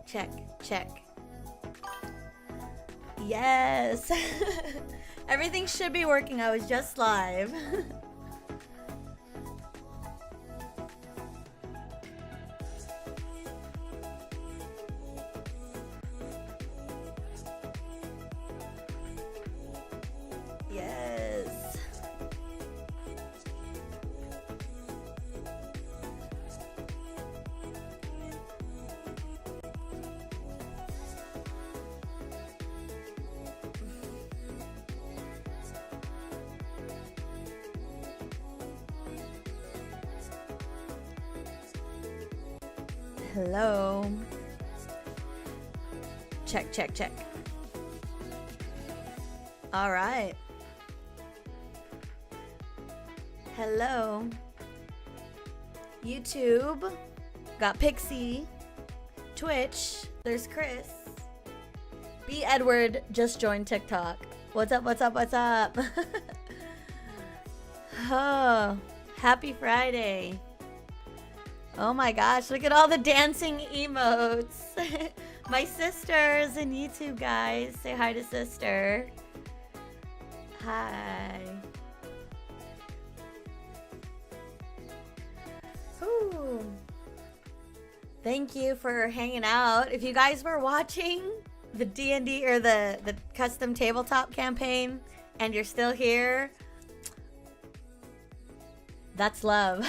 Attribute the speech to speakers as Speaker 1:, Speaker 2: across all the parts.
Speaker 1: Check, check. Yes. Everything should be working. I was just live. Yes. Hello. Check, check, check. All right. Hello. YouTube. Got Pixie. Twitch. There's Chris. B. Edward just joined TikTok. What's up, what's up, what's up? Oh, happy Friday. Oh my gosh, look at all the dancing emotes. My sister's in YouTube, guys. Say hi to sister. Hi. Ooh. Thank you for hanging out. If you guys were watching the D&D or the custom tabletop campaign and you're still here, that's love.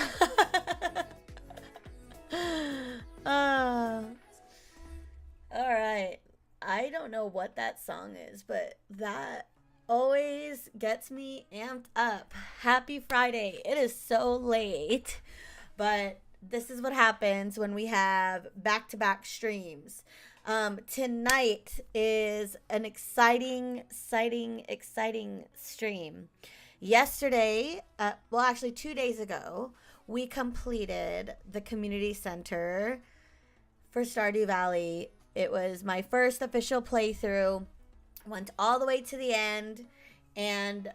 Speaker 1: All right. I don't know what that song is, but that always gets me amped up. Happy Friday. It is so late, but this is what happens when we have back-to-back streams. Tonight is an exciting stream. Yesterday, well, actually 2 days ago, we completed the community center for Stardew Valley. It was my first official playthrough. Went all the way to the end, and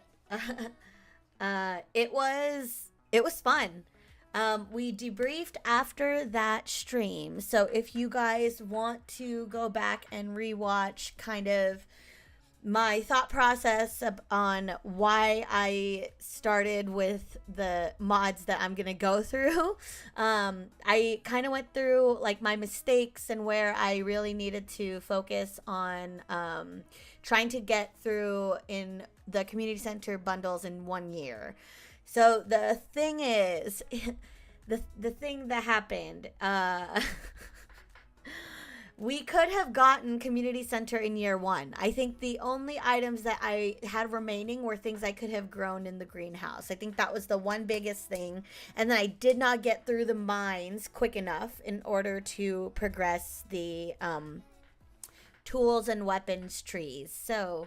Speaker 1: it was fun. We debriefed after that stream, so if you guys want to go back and rewatch kind of my thought process on why I started with the mods that I'm gonna go through. I kind of went through like my mistakes and where I really needed to focus on trying to get through in the community center bundles in 1 year. So the thing is, the thing that happened, we could have gotten community center in year 1. I think the only items that I had remaining were things I could have grown in the greenhouse. I think that was the one biggest thing. And then I did not get through the mines quick enough in order to progress the tools and weapons trees. So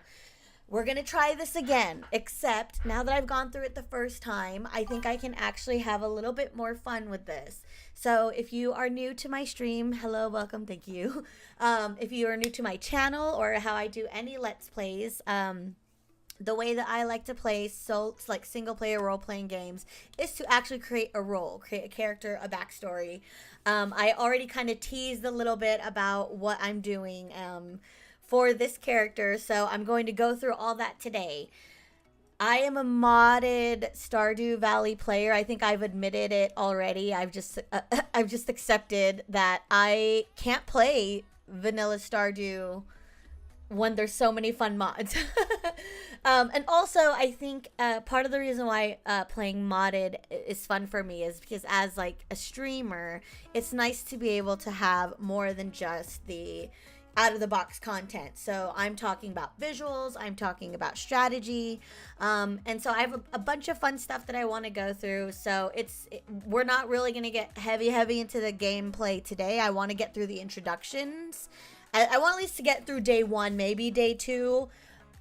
Speaker 1: we're going to try this again, except now that I've gone through it the first time, I think I can actually have a little bit more fun with this. So if you are new to my stream, hello, welcome, thank you. If you are new to my channel or how I do any Let's Plays, the way that I like to play like single player role playing games is to actually create a role, create a character, a backstory. I already kind of teased a little bit about what I'm doing for this character, so I'm going to go through all that today. I am a modded Stardew Valley player. I think I've admitted it already. I've just accepted that I can't play vanilla Stardew when there's so many fun mods. And also, I think part of the reason why playing modded is fun for me is because as like a streamer, it's nice to be able to have more than just the out of the box content. So I'm talking about visuals, I'm talking about strategy, and so I have a bunch of fun stuff that I want to go through. So we're not really going to get heavy into the gameplay today. I want to get through the introductions. I want at least to get through day 1, maybe day 2,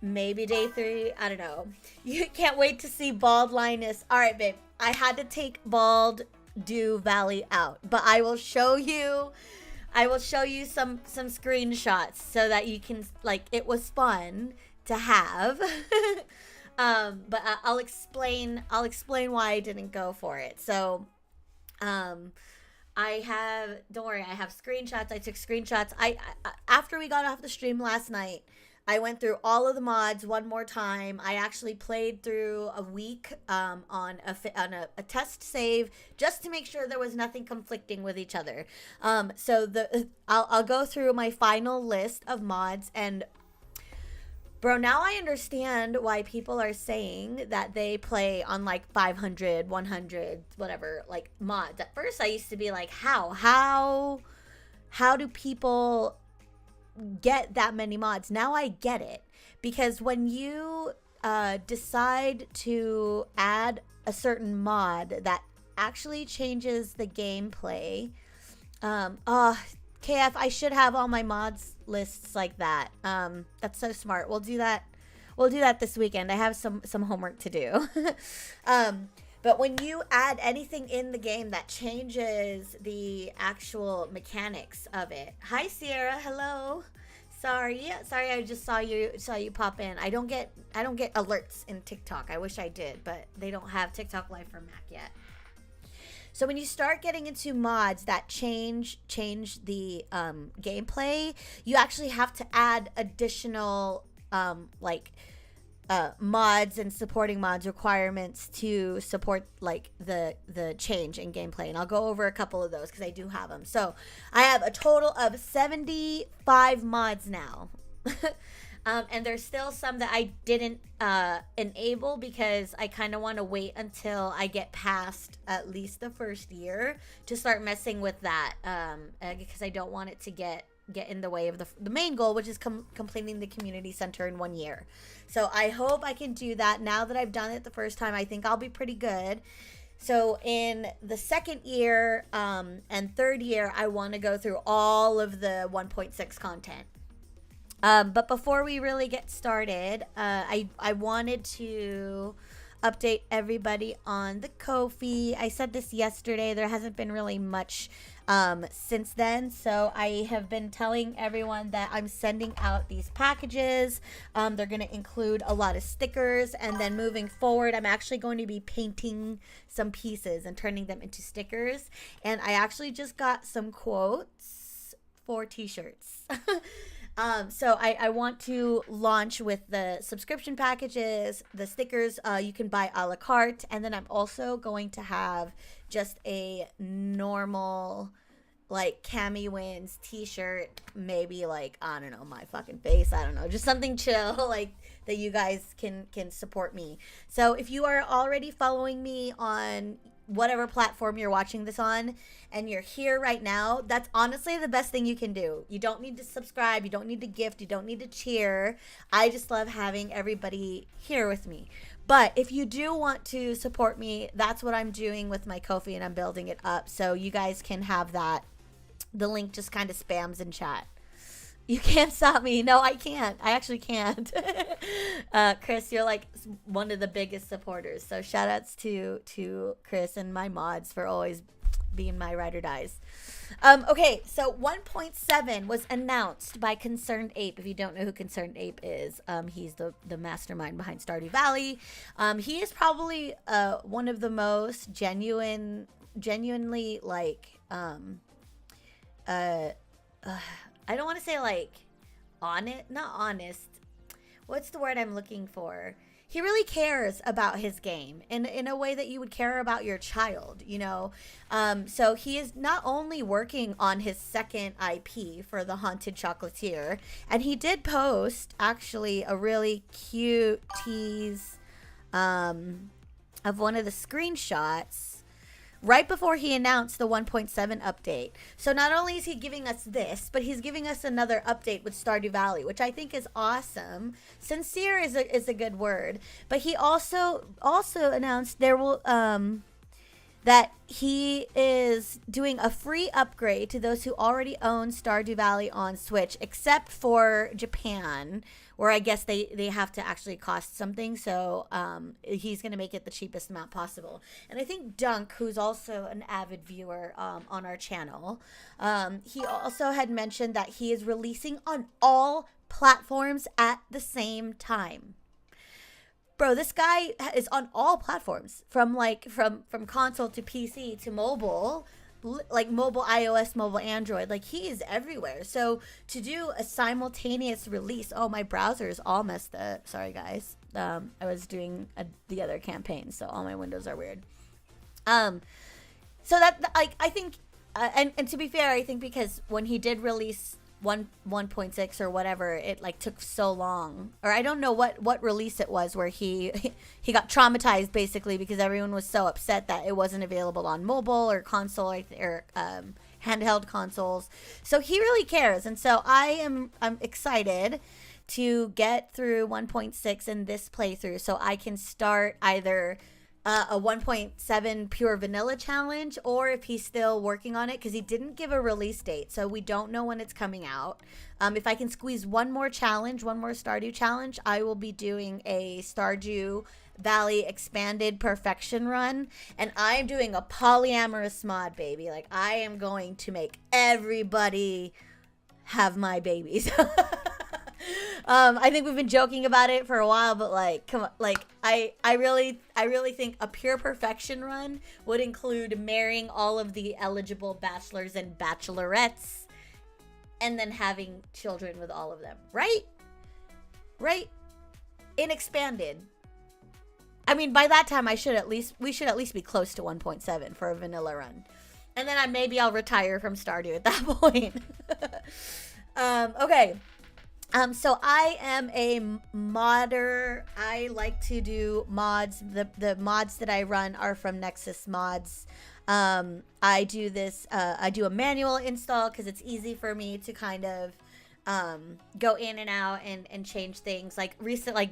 Speaker 1: maybe day 3. I don't know. You can't wait to see Bald Linus. All right, babe. I had to take Stardew Valley out, but I will show you some screenshots so that you can, like, it was fun to have. But I'll explain why I didn't go for it. So, don't worry, I have screenshots. I took screenshots. I after we got off the stream last night, I went through all of the mods one more time. I actually played through a week on a test save just to make sure there was nothing conflicting with each other. So I'll go through my final list of mods, and bro, now I understand why people are saying that they play on like 500, 100, whatever, like mods. At first I used to be like, how do people get that many mods? Now I get it, because when you decide to add a certain mod that actually changes the gameplay, KF, I should have all my mods lists like that. That's so smart. We'll do that this weekend. I have some homework to do. But when you add anything in the game that changes the actual mechanics of it. Hi, Sierra. Hello. Sorry, I just saw you pop in. I don't get alerts in TikTok. I wish I did, but they don't have TikTok Live for Mac yet. So when you start getting into mods that change the gameplay, you actually have to add additional mods and supporting mods requirements to support like the change in gameplay, and I'll go over a couple of those because I do have them. So I have a total of 75 mods now. And there's still some that I didn't enable because I kind of want to wait until I get past at least the first year to start messing with that, because I don't want it to get get in the way of the main goal, which is completing the community center in 1 year. So I hope I can do that. Now that I've done it the first time, I think I'll be pretty good. So in the second year and third year, I want to go through all of the 1.6 content. But before we really get started, I wanted to update everybody on the Ko-fi. I said this yesterday. There hasn't been really much since then. So I have been telling everyone that I'm sending out these packages. They're going to include a lot of stickers. And then moving forward, I'm actually going to be painting some pieces and turning them into stickers. And I actually just got some quotes for t-shirts. So I want to launch with the subscription packages, the stickers you can buy a la carte, and then I'm also going to have just a normal like Cami Wins t-shirt, maybe like, I don't know, my fucking face, I don't know, just something chill like that you guys can support me. So if you are already following me on whatever platform you're watching this on and you're here right now, that's honestly the best thing you can do. You don't need to subscribe, you don't need to gift, you don't need to cheer. I just love having everybody here with me. But if you do want to support me, that's what I'm doing with my Ko-fi, and I'm building it up so you guys can have that. The link just kind of spams in chat. You can't stop me. No, I can't. I actually can't. Chris, you're like one of the biggest supporters. So shout outs to Chris and my mods for always being my ride or dies. Okay, so 1.7 was announced by Concerned Ape. If you don't know who Concerned Ape is, he's the mastermind behind Stardew Valley. He is probably one of the most genuinely like I don't want to say like not honest. What's the word I'm looking for? He really cares about his game in a way that you would care about your child, you know? So he is not only working on his second IP for the Haunted Chocolatier, and he did post actually a really cute tease of one of the screenshots right before he announced the 1.7 update. So not only is he giving us this, but he's giving us another update with Stardew Valley, which I think is awesome. Sincere is a good word. But he also announced there will that he is doing a free upgrade to those who already own Stardew Valley on Switch, except for Japan, where I guess they have to actually cost something. So he's going to make it the cheapest amount possible. And I think Dunk, who's also an avid viewer on our channel, he also had mentioned that he is releasing on all platforms at the same time. Bro, this guy is on all platforms, from console to PC to mobile, like mobile iOS, mobile Android. Like, he is everywhere. So to do a simultaneous release, oh, my browser is all messed up. Sorry, guys. I was doing the other campaign, so all my windows are weird. So that, like, I think, and to be fair, I think because when he did release 1.6 or whatever, it like took so long, or I don't know what release it was, where he got traumatized basically because everyone was so upset that it wasn't available on mobile or console or handheld consoles. So he really cares, and so I'm excited to get through 1.6 in this playthrough so I can start either a 1.7 pure vanilla challenge, or if he's still working on it, because he didn't give a release date, so we don't know when it's coming out. If I can squeeze one more Stardew challenge, I will be doing a Stardew Valley expanded perfection run, and I'm doing a polyamorous mod, baby. Like, I am going to make everybody have my babies. I think we've been joking about it for a while, but like, come on, like, I really think a pure perfection run would include marrying all of the eligible bachelors and bachelorettes, and then having children with all of them, right? In expanded. I mean, by that time, we should at least be close to 1.7 for a vanilla run, and then maybe I'll retire from Stardew at that point. Okay. So I am a modder. I like to do mods. The mods that I run are from Nexus Mods. I do this. I do a manual install because it's easy for me to kind of go in and out and change things. Like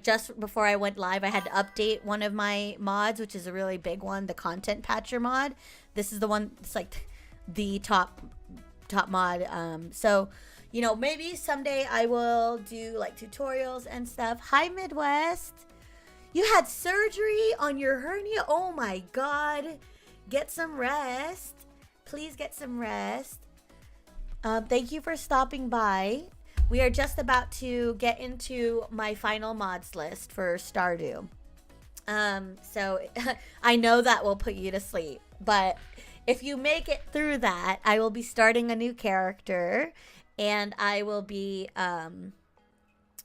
Speaker 1: just before I went live, I had to update one of my mods, which is a really big one, the Content Patcher mod. This is the one. It's like the top mod. So maybe someday I will do like tutorials and stuff. Hi, Midwest. You had surgery on your hernia? Oh my God. Get some rest. Please get some rest. Thank you for stopping by. We are just about to get into my final mods list for Stardew. So I know that will put you to sleep, but if you make it through that, I will be starting a new character, and I will be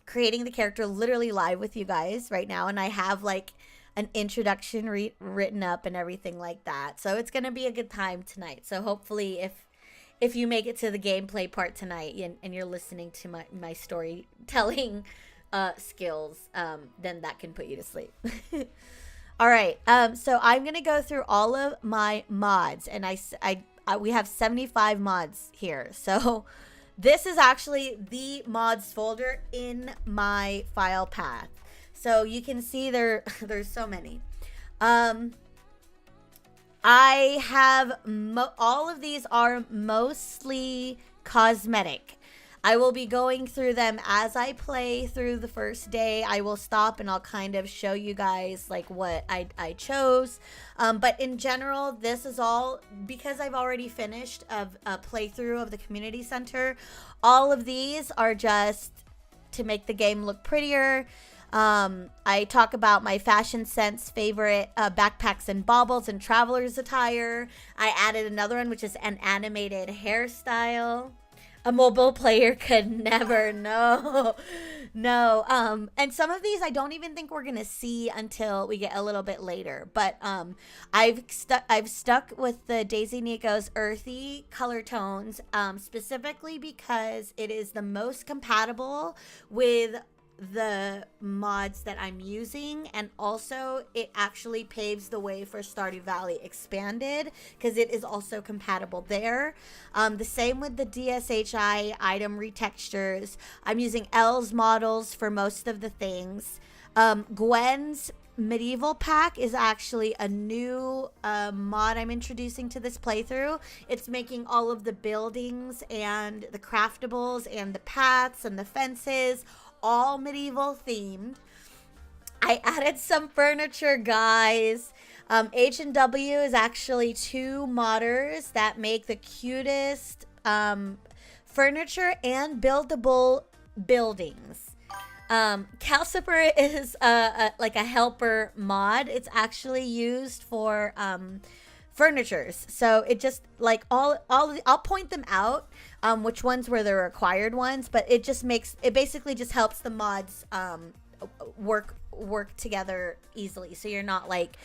Speaker 1: creating the character literally live with you guys right now, and I have like an introduction written up and everything like that. So it's gonna be a good time tonight. So hopefully, if you make it to the gameplay part tonight and you're listening to my storytelling skills, then that can put you to sleep. All right. So I'm gonna go through all of my mods, and we have 75 mods here. So this is actually the mods folder in my file path. So you can see there's so many. I have all of these are mostly cosmetic. I will be going through them as I play through the first day. I will stop and I'll kind of show you guys like what I chose. But in general, this is all because I've already finished a playthrough of the community center. All of these are just to make the game look prettier. I talk about my fashion sense favorite backpacks and baubles and traveler's attire. I added another one, which is an animated hairstyle. A mobile player could never know. No. And some of these I don't even think we're gonna see until we get a little bit later. But I've stuck with the Daisy Nico's earthy color tones, specifically because it is the most compatible with the mods that I'm using, and also it actually paves the way for Stardew Valley Expanded because it is also compatible there. The same with the DSHI item retextures. I'm using L's models for most of the things. Gwen's medieval pack is actually a new mod I'm introducing to this playthrough. It's making all of the buildings and the craftables and the paths and the fences all medieval themed. I added some furniture, guys. H&W is actually two modders that make the cutest furniture and buildable buildings. Calcifer is like a helper mod. It's actually used for furnitures. So it just like all I'll point them out which ones were the required ones, but it basically just helps the mods work together easily. So you're not like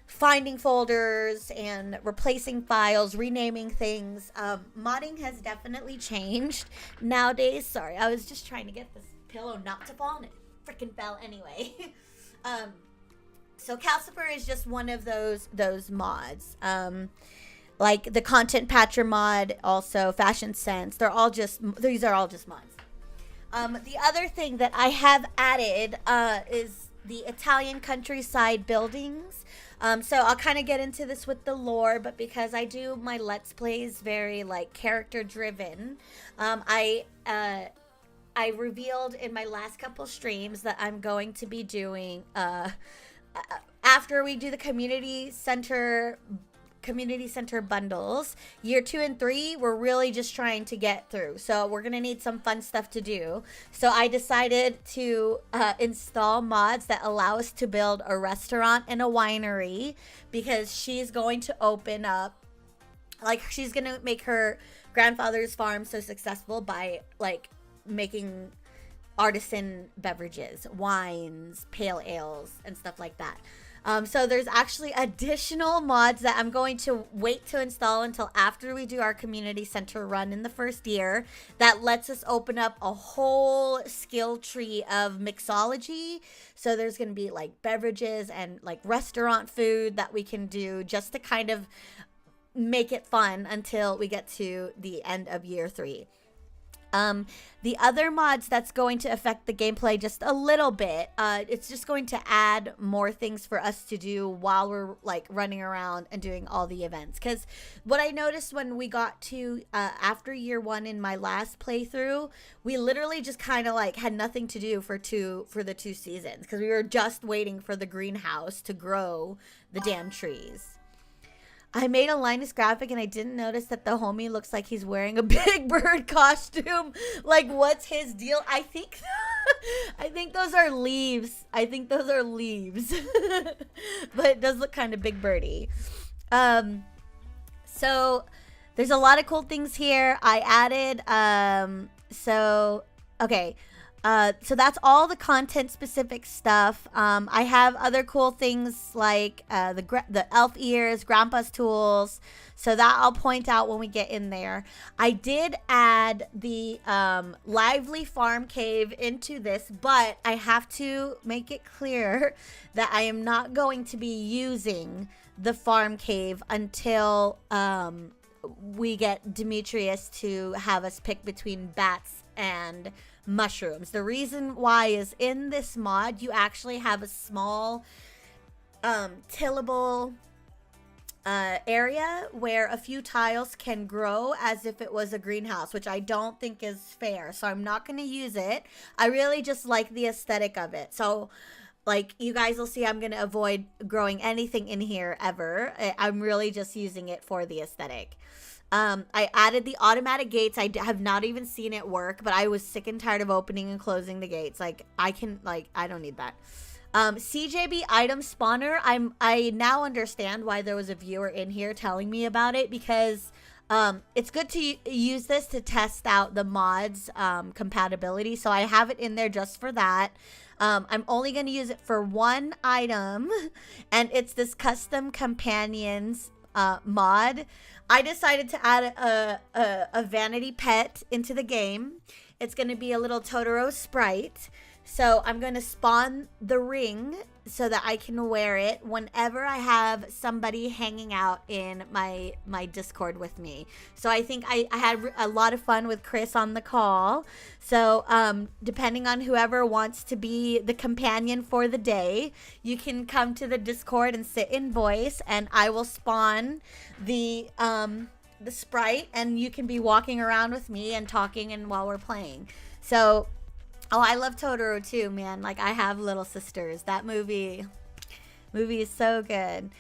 Speaker 1: finding folders and replacing files, renaming things. Modding has definitely changed nowadays. Sorry, I was just trying to get this pillow not to fall and it freaking fell anyway. So Calcifer is just one of those mods. Like the Content Patcher mod, also Fashion Sense. These are all just mods. The other thing that I have added is the Italian countryside buildings. So I'll kind of get into this with the lore, but because I do my Let's Plays very like character driven, I revealed in my last couple streams that I'm going to be doing after we do the community center bundles, year 2 and 3, we're really just trying to get through. So we're gonna need some fun stuff to do. So I decided to install mods that allow us to build a restaurant and a winery, because she's going to open up, like, she's gonna make her grandfather's farm so successful by like making artisan beverages, wines, pale ales, and stuff like that. So there's actually additional mods that I'm going to wait to install until after we do our community center run in the first year. That lets us open up a whole skill tree of mixology. So there's going to be like beverages and like restaurant food that we can do just to kind of make it fun until we get to the end of year 3. The other mods that's going to affect the gameplay just a little bit, it's just going to add more things for us to do while we're like running around and doing all the events. Because what I noticed when we got to after year 1 in my last playthrough, we literally just kind of like had nothing to do for the 2 seasons because we were just waiting for the greenhouse to grow the damn trees. I made a Linus graphic and I didn't notice that the homie looks like he's wearing a Big Bird costume. Like, what's his deal? I think those are leaves. But it does look kind of Big Birdy. So there's a lot of cool things here. I added, okay. So that's all the content specific stuff. I have other cool things like the elf ears, grandpa's tools. So that I'll point out when we get in there. I did add the lively farm cave into this, but I have to make it clear that I am not going to be using the farm cave until we get Demetrius to have us pick between bats and mushrooms. The reason why is in this mod you actually have a small tillable area where a few tiles can grow as if it was a greenhouse, which I don't think is fair, so I'm not going to use it. I really just like the aesthetic of it. So like you guys will see, I'm going to avoid growing anything in here ever. I'm really just using it for the aesthetic. I added the automatic gates. I have not even seen it work, but I was sick and tired of opening and closing the gates. Like, I don't need that. CJB item spawner. I now understand why there was a viewer in here telling me about it, because it's good to use this to test out the mods compatibility. So I have it in there just for that. I'm only going to use it for one item, and it's this custom companions mod. I decided to add a vanity pet into the game. It's going to be a little Totoro sprite. So I'm going to spawn the ring so that I can wear it whenever I have somebody hanging out in my Discord with me. So I think I had a lot of fun with Chris on the call. So depending on whoever wants to be the companion for the day, you can come to the Discord and sit in voice, and I will spawn the sprite, and you can be walking around with me and talking and while we're playing. So oh, I love Totoro too, man. Like, I have little sisters. That movie is so good.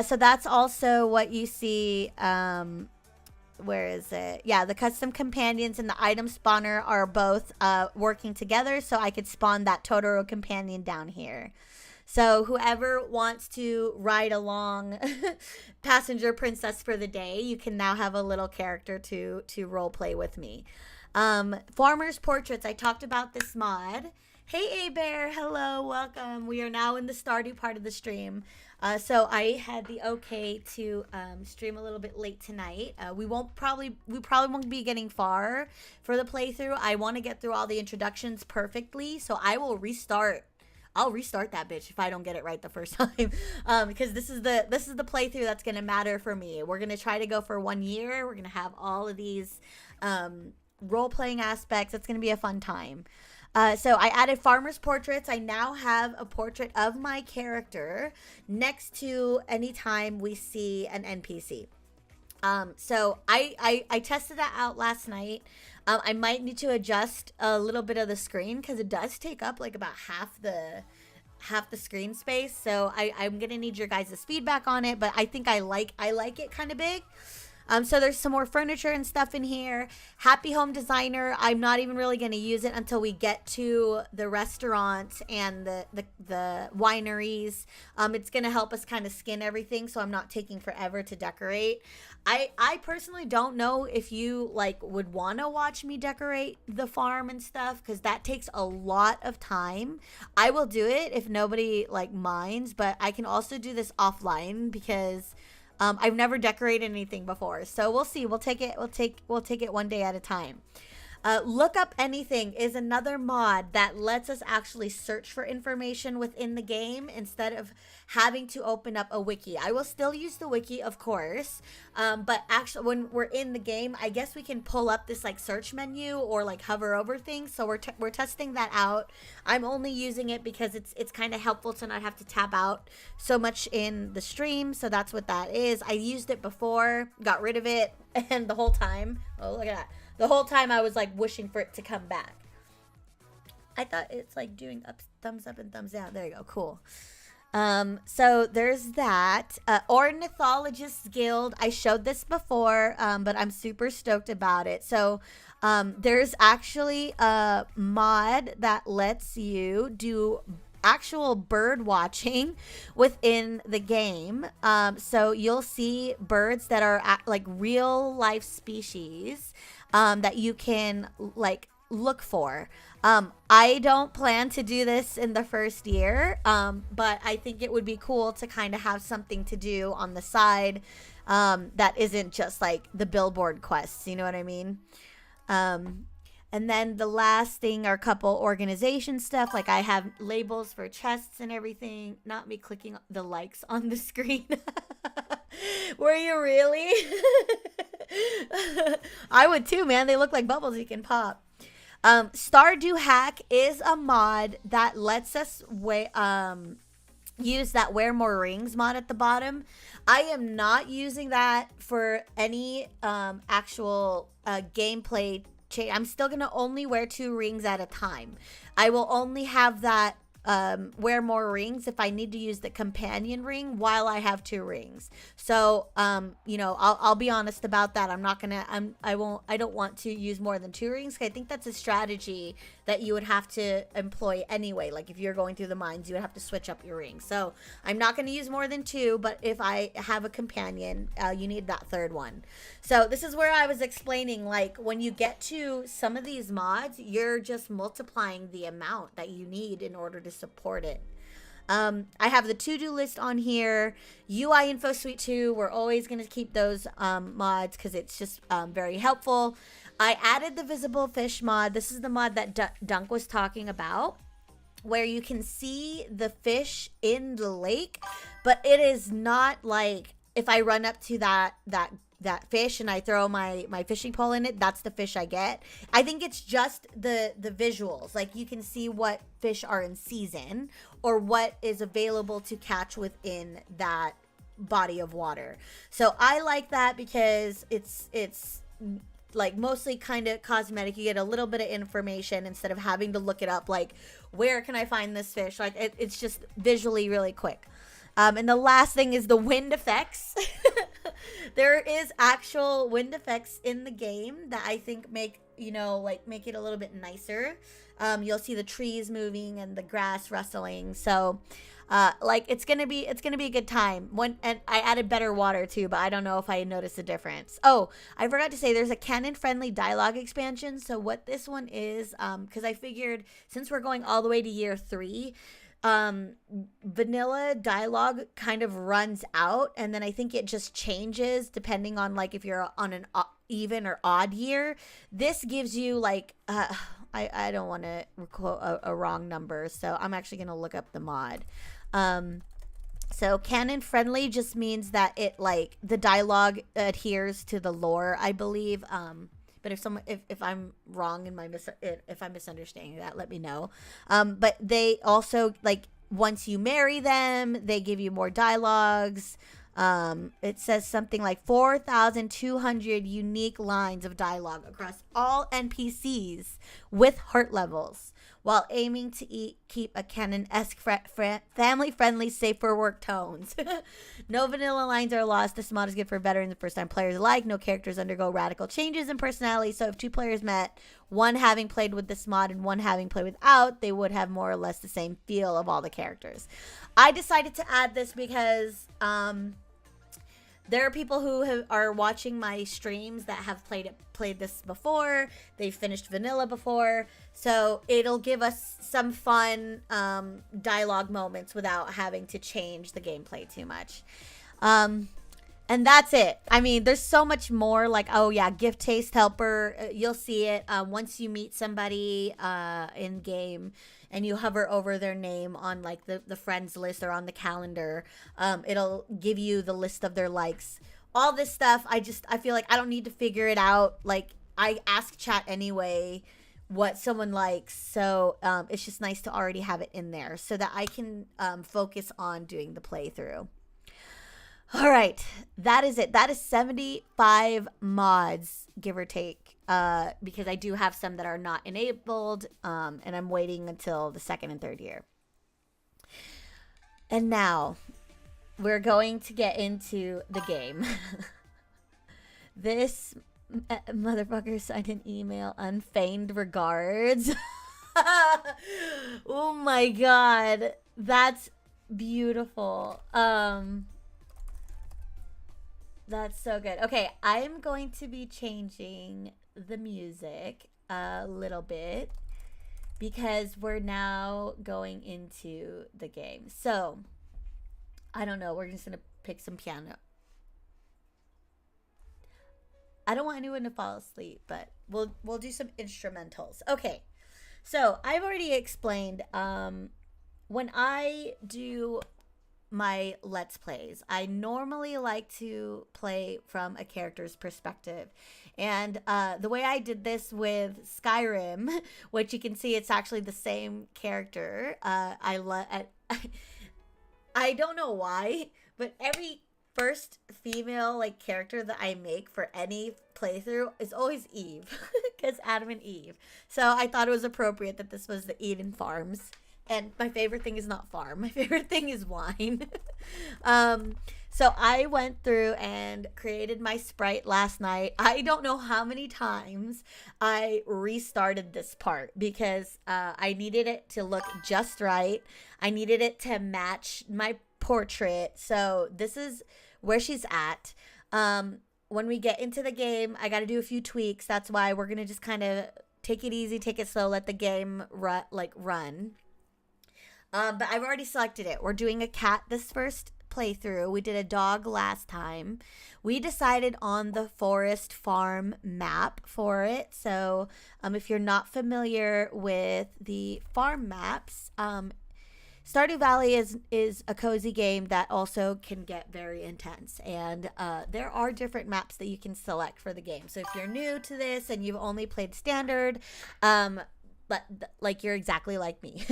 Speaker 1: So that's also what you see. Where is it? Yeah, the custom companions and the item spawner are both working together, so I could spawn that Totoro companion down here. So whoever wants to ride along passenger princess for the day, you can now have a little character to role play with me. Farmers portraits. I talked about this mod. Hey, A-Bear. Hello. Welcome. We are now in the Stardew part of the stream. So I had the okay to stream a little bit late tonight. We probably won't be getting far for the playthrough. I want to get through all the introductions perfectly, so I will restart. I'll restart that bitch if I don't get it right the first time, because this is the playthrough that's gonna matter for me. We're gonna try to go for 1 year. We're gonna have all of these role-playing aspects. It's going to be a fun time. So I added farmers portraits. I now have a portrait of my character next to any time we see an NPC. So I tested that out last night. I might need to adjust a little bit of the screen because it does take up like about half the screen space. So I'm going to need your guys' feedback on it, but I think I like it kind of big. So there's some more furniture and stuff in here. Happy Home Designer, I'm not even really going to use it until we get to the restaurants and the wineries. It's going to help us kind of skin everything, so I'm not taking forever to decorate. I personally don't know if you like would want to watch me decorate the farm and stuff, because that takes a lot of time. I will do it if nobody like minds, but I can also do this offline because I've never decorated anything before. So we'll see. We'll take it one day at a time. Look Up Anything is another mod that lets us actually search for information within the game instead of having to open up a wiki. I will still use the wiki, of course, but actually when we're in the game, I guess we can pull up this like search menu or like hover over things. So we're testing that out. I'm only using it because it's kind of helpful to not have to tab out so much in the stream. So that's what that is. I used it before, got rid of it, and the whole time, oh look at that. The whole time I was like wishing for it to come back. I thought it's like doing thumbs up and thumbs down. There you go. Cool. So there's that. Ornithologists Guild. I showed this before, but I'm super stoked about it. So there's actually a mod that lets you do actual bird watching within the game. So you'll see birds that are like real life species that you can like look for. I don't plan to do this in the first year, but I think it would be cool to kind of have something to do on the side that isn't just like the billboard quests. You know what I mean? And then the last thing are a couple organization stuff. Like I have labels for chests and everything. Not me clicking the likes on the screen. Were you really? I would too, man. They look like bubbles you can pop. Stardew Hack is a mod that lets us use that wear more rings mod at the bottom. I am not using that for any actual gameplay change. I'm still gonna only wear 2 rings at a time. I will only have that wear more rings if I need to use the companion ring while I have 2 rings. So you know, I'll be honest about that. I'm not gonna I don't want to use more than 2 rings. I think that's a strategy that you would have to employ anyway. Like if you're going through the mines, you would have to switch up your rings. So I'm not going to use more than 2, but if I have a companion, you need that 3rd one. So this is where I was explaining, like when you get to some of these mods, you're just multiplying the amount that you need in order to support it. I have the to-do list on here. UI Info Suite 2, we're always going to keep those mods because it's just very helpful. I added the visible fish mod. This is the mod that Dunk was talking about, where you can see the fish in the lake, but it is not like if I run up to that fish and I throw my fishing pole in it, that's the fish I get. I think it's just the visuals. Like you can see what fish are in season or what is available to catch within that body of water. So I like that because it's like mostly kind of cosmetic. You get a little bit of information instead of having to look it up, like where can I find this fish. Like it's just visually really quick. And the last thing is the wind effects. There is actual wind effects in the game that I think make it a little bit nicer. You'll see the trees moving and the grass rustling. So like it's gonna be a good time. And I added better water too, but I don't know if I noticed a difference. Oh, I forgot to say there's a canon friendly dialogue expansion. So what this one is, because I figured since we're going all the way to year 3, vanilla dialogue kind of runs out, and then I think it just changes depending on like if you're on an even or odd year. This gives you like I don't want to quote a wrong number, so I'm actually gonna look up the mod. So canon friendly just means that it like the dialogue adheres to the lore, I believe. But if I'm wrong in if I'm misunderstanding that, let me know. But they also like once you marry them, they give you more dialogues. It says something like 4,200 unique lines of dialogue across all NPCs with heart levels. while aiming to keep a canon-esque family-friendly, safe-for-work tones. No vanilla lines are lost. This mod is good for veterans and first-time players alike. No characters undergo radical changes in personality, so if two players met, one having played with this mod and one having played without, they would have more or less the same feel of all the characters. I decided to add this because there are people who are watching my streams that have played this before. They've finished vanilla before. So it'll give us some fun dialogue moments without having to change the gameplay too much. And that's it. I mean, there's so much more. Like, oh yeah, gift taste helper. You'll see it once you meet somebody in game and you hover over their name on like the friends list or on the calendar. It'll give you the list of their likes. All this stuff, I feel like I don't need to figure it out. Like, I ask chat anyway what someone likes. So it's just nice to already have it in there so that I can focus on doing the playthrough. All right, that is it. That is 75 mods, give or take, because I do have some that are not enabled, and I'm waiting until the second and third year. And now we're going to get into the game. This motherfucker signed an email, unfeigned regards. Oh my god, that's beautiful. That's so good. Okay, I'm going to be changing the music a little bit because we're now going into the game. So, I don't know. We're just going to pick some piano. I don't want anyone to fall asleep, but we'll do some instrumentals. Okay, so I've already explained when I do my Let's Plays, I normally like to play from a character's perspective. And the way I did this with Skyrim, which you can see it's actually the same character. I don't know why, but every first female like character that I make for any playthrough is always Eve, because Adam and Eve. So I thought it was appropriate that this was the Eden Farms. And my favorite thing is not farm. My favorite thing is wine. So I went through and created my sprite last night. I don't know how many times I restarted this part because I needed it to look just right. I needed it to match my portrait. So this is where she's at. When we get into the game, I got to do a few tweaks. That's why we're going to just kind of take it easy, take it slow, let the game run. But I've already selected it. We're doing a cat this first playthrough. We did a dog last time. We decided on the forest farm map for it. So if you're not familiar with the farm maps, Stardew Valley is a cozy game that also can get very intense. And there are different maps that you can select for the game. So if you're new to this and you've only played standard, but like you're exactly like me.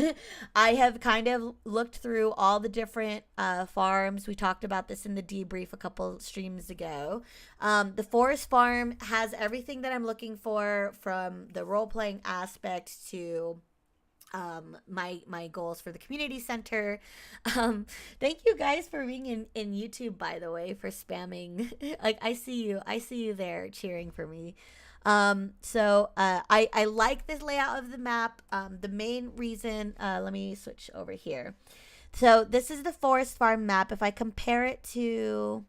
Speaker 1: I have kind of looked through all the different farms. We talked about this in the debrief a couple streams ago. The forest farm has everything that I'm looking for, from the role-playing aspect to my goals for the community center. Thank you guys for being in YouTube, by the way, for spamming. Like, I see you there cheering for me. So I like this layout of the map. The main reason, let me switch over here. So this is the forest farm map. If I compare it to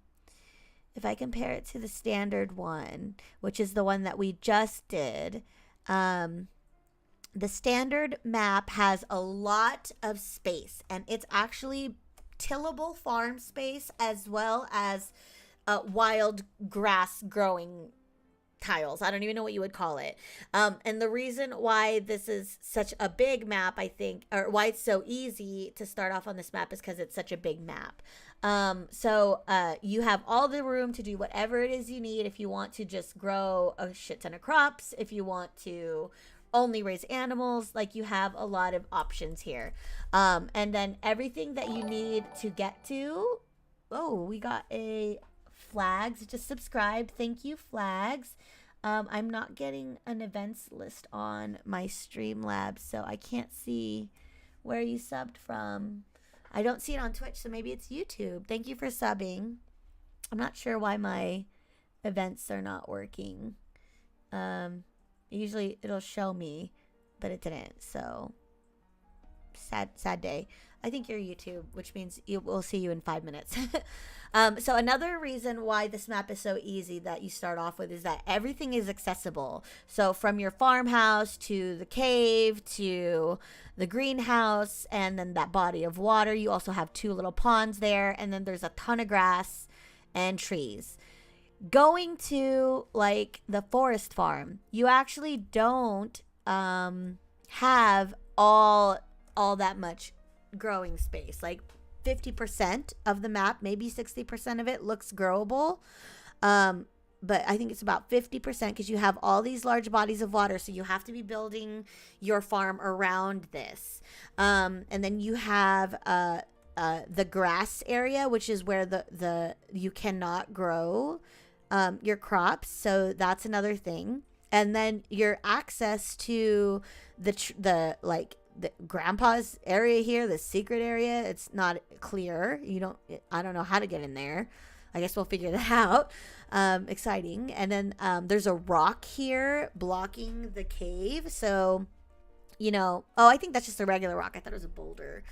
Speaker 1: the standard one, which is the one that we just did, the standard map has a lot of space, and it's actually tillable farm space as well as wild grass growing tiles. I don't even know what you would call it. And the reason why this is such a big map, I think, or why it's so easy to start off on this map, is because it's such a big map. So you have all the room to do whatever it is you need. If you want to just grow a shit ton of crops, if you want to only raise animals, like, you have a lot of options here. And then everything that you need to get to, oh, we got a Flags just subscribed. Thank you, Flags. I'm not getting an events list on my Streamlabs, so I can't see where you subbed from. I don't see it on Twitch, so maybe it's YouTube. Thank you for subbing. I'm not sure why my events are not working. Usually it'll show me, but it didn't, so sad day. I think you're YouTube, which means we'll see you in 5 minutes. So another reason why this map is so easy that you start off with is that everything is accessible. So from your farmhouse to the cave to the greenhouse and then that body of water, you also have 2 little ponds there, and then there's a ton of grass and trees. Going to like the forest farm, you actually don't have all that much growing space. Like 50% of the map, maybe 60% of it looks growable, but I think it's about 50% because you have all these large bodies of water, so you have to be building your farm around this, and then you have the grass area, which is where the you cannot grow your crops, so that's another thing. And then your access to the grandpa's area here, the secret area, it's not clear. I don't know how to get in there. I guess we'll figure that out. Exciting. And then there's a rock here blocking the cave, so I think that's just a regular rock. I thought it was a boulder.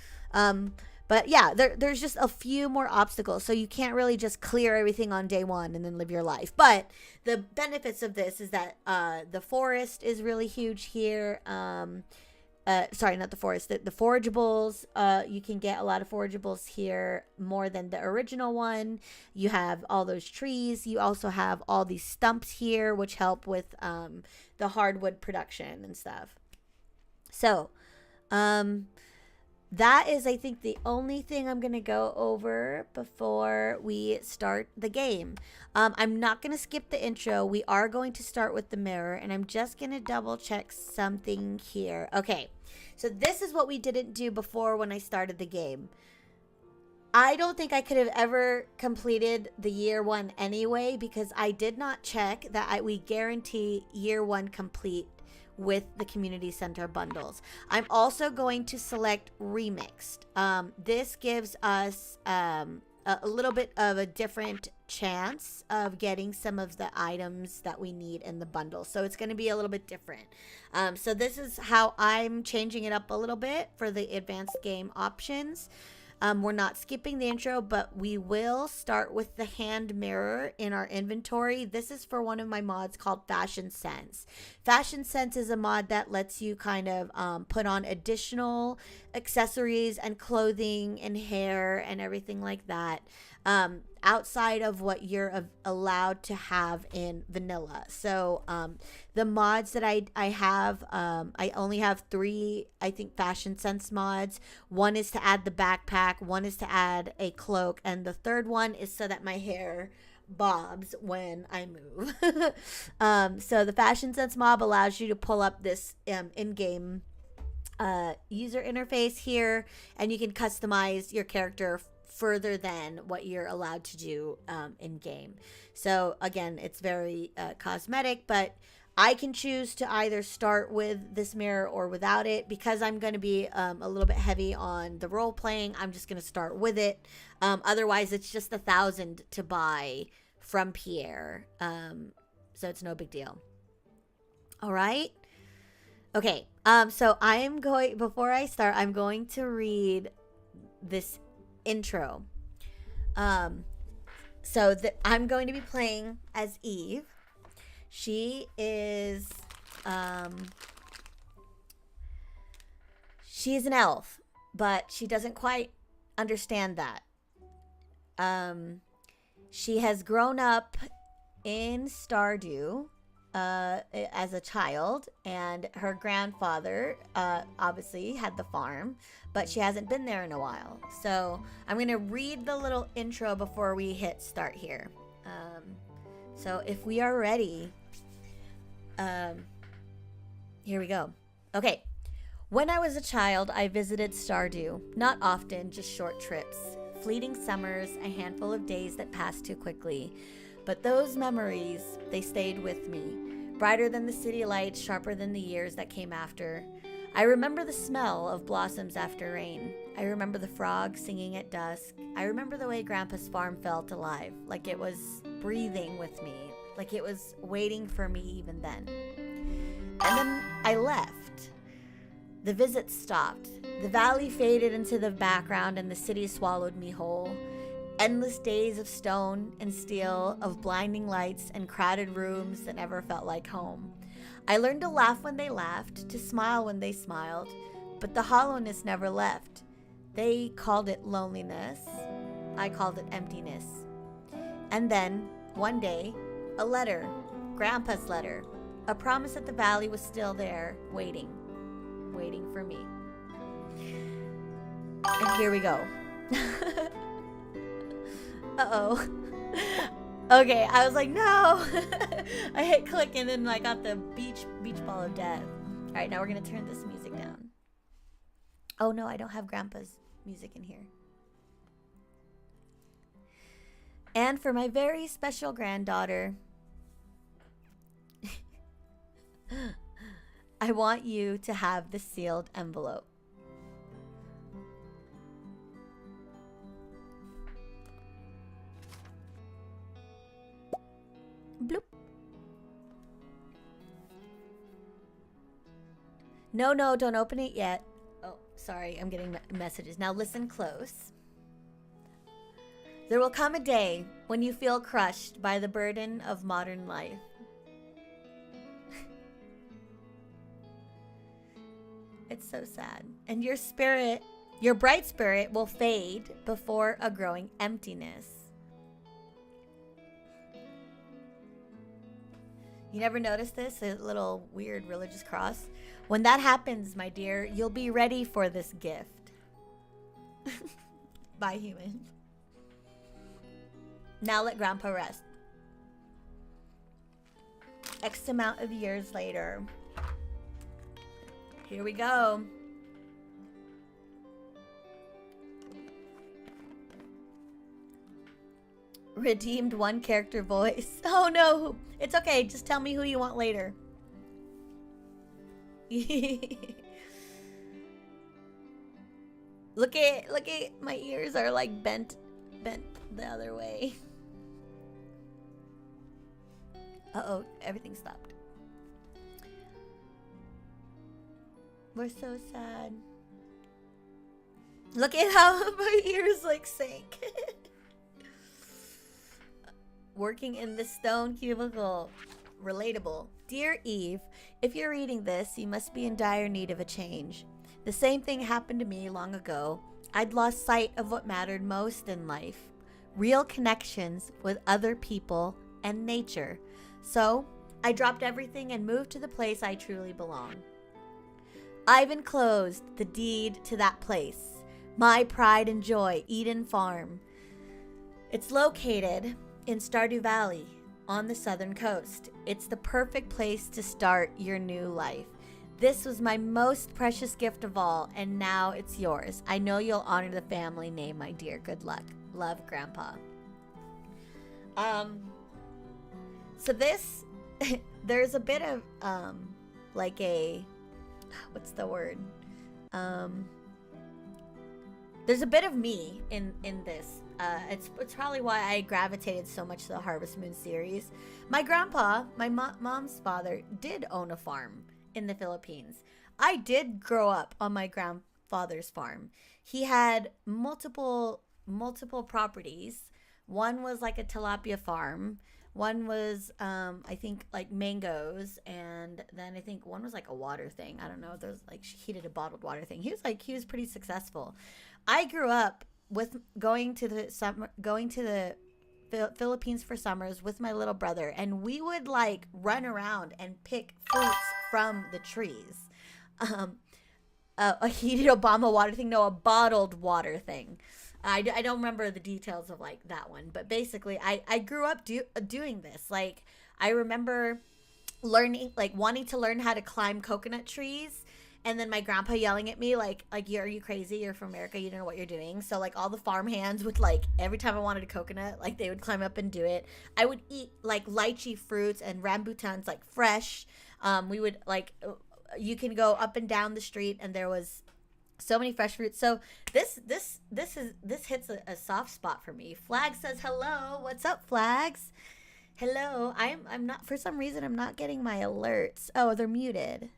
Speaker 1: But yeah, there's just a few more obstacles. So you can't really just clear everything on day 1 and then live your life. But the benefits of this is that the forest is really huge here. Sorry, not the forest. The forageables, you can get a lot of forageables here, more than the original one. You have all those trees. You also have all these stumps here, which help with the hardwood production and stuff. So, that is, I think, the only thing I'm going to go over before we start the game. I'm not going to skip the intro. We are going to start with the mirror, and I'm just going to double check something here. Okay, so this is what we didn't do before when I started the game. I don't think I could have ever completed the year 1 anyway, because I did not check that we guarantee year 1 complete with the community center bundles. I'm also going to select remixed. This gives us a little bit of a different chance of getting some of the items that we need in the bundle, so it's going to be a little bit different. So this is how I'm changing it up a little bit for the advanced game options. We're not skipping the intro, but we will start with the hand mirror in our inventory. This is for one of my mods called Fashion Sense. Fashion Sense is a mod that lets you kind of put on additional accessories and clothing and hair and everything like that, outside of what you're allowed to have in vanilla. So the mods that I have, I only have 3, I think, Fashion Sense mods. One is to add the backpack, one is to add a cloak, and the third one is so that my hair bobs when I move. So the Fashion Sense mob allows you to pull up this in-game user interface here, and you can customize your character further than what you're allowed to do in game. So again, it's very cosmetic, but I can choose to either start with this mirror or without it. Because I'm going to be a little bit heavy on the role playing, I'm just going to start with it. Otherwise, it's just 1,000 to buy from Pierre, so it's no big deal. All right. Okay. So before I start, I'm going to read this intro. So I'm going to be playing as Eve. She is she's an elf, but she doesn't quite understand that. She has grown up in Stardew as a child, and her grandfather obviously had the farm, but she hasn't been there in a while. So I'm going to read the little intro before we hit start here. So if we are ready, here we go. Okay. When I was a child, I visited Stardew. Not often, just short trips. Fleeting summers, a handful of days that passed too quickly. But those memories, they stayed with me. brighter than the city lights, sharper than the years that came after. I remember the smell of blossoms after rain. I remember the frogs singing at dusk. I remember the way Grandpa's farm felt alive, like it was breathing with me, like it was waiting for me even then. And then I left. The visit stopped. The valley faded into the background and the city swallowed me whole. Endless days of stone and steel, of blinding lights and crowded rooms that never felt like home. I learned to laugh when they laughed, to smile when they smiled, but the hollowness never left. They called it loneliness. I called it emptiness. And then, one day, a letter, Grandpa's letter, a promise that the valley was still there, waiting for me. And here we go. Uh-oh. Okay, I was like, no. I hit click and then I got the beach ball of death. All right, now we're going to turn this music down. Oh no, I don't have Grandpa's music in here. And for my very special granddaughter, I want you to have the sealed envelope. Bloop. No, don't open it yet. Oh, sorry, I'm getting messages. Now listen close. There will come a day when you feel crushed by the burden of modern life. It's so sad. And your spirit, your bright spirit, will fade before a growing emptiness. You never noticed this? A little weird religious cross? When that happens, my dear, you'll be ready for this gift. Bye, human. Now let Grandpa rest. X amount of years later. Here we go. Redeemed one character voice. Oh no, it's okay. Just tell me who you want later. Look at my ears are like bent the other way. Uh-oh, everything stopped. We're so sad. Look at how my ears like sank. Working in the stone cubicle. Relatable. Dear Eve, if you're reading this, you must be in dire need of a change. The same thing happened to me long ago. I'd lost sight of what mattered most in life. Real connections with other people and nature. So, I dropped everything and moved to the place I truly belong. I've enclosed the deed to that place. My pride and joy, Eden Farm. It's located in Stardew Valley on the southern coast. It's the perfect place to start your new life. This was my most precious gift of all, and now it's yours. I know you'll honor the family name, my dear. Good luck. Love, Grandpa. So this, there's a bit of, like a, what's the word? There's a bit of me in this. It's probably why I gravitated so much to the Harvest Moon series. My grandpa, my mom's father, did own a farm in the Philippines. I did grow up on my grandfather's farm. He had multiple properties. One was like a tilapia farm. One was, I think, like mangoes, and then I think one was like a water thing. I don't know. There's like he did a bottled water thing. He was pretty successful. I grew up with going to the Philippines for summers with my little brother, and we would like run around and pick fruits from the trees. A heated Obama water thing, no, a bottled water thing. I don't remember the details of like that one, but basically I grew up doing this. Like I remember learning, like wanting to learn how to climb coconut trees And then my grandpa yelling at me like are you crazy? You're from America. You don't know what you're doing. So like all the farm hands would like every time I wanted a coconut, like they would climb up and do it. I would eat like lychee fruits and rambutans like fresh. We would like you can go up and down the street and there was so many fresh fruits. So this hits a soft spot for me. Flag says hello. What's up, Flags? Hello. I'm not, for some reason I'm not getting my alerts. Oh, they're muted.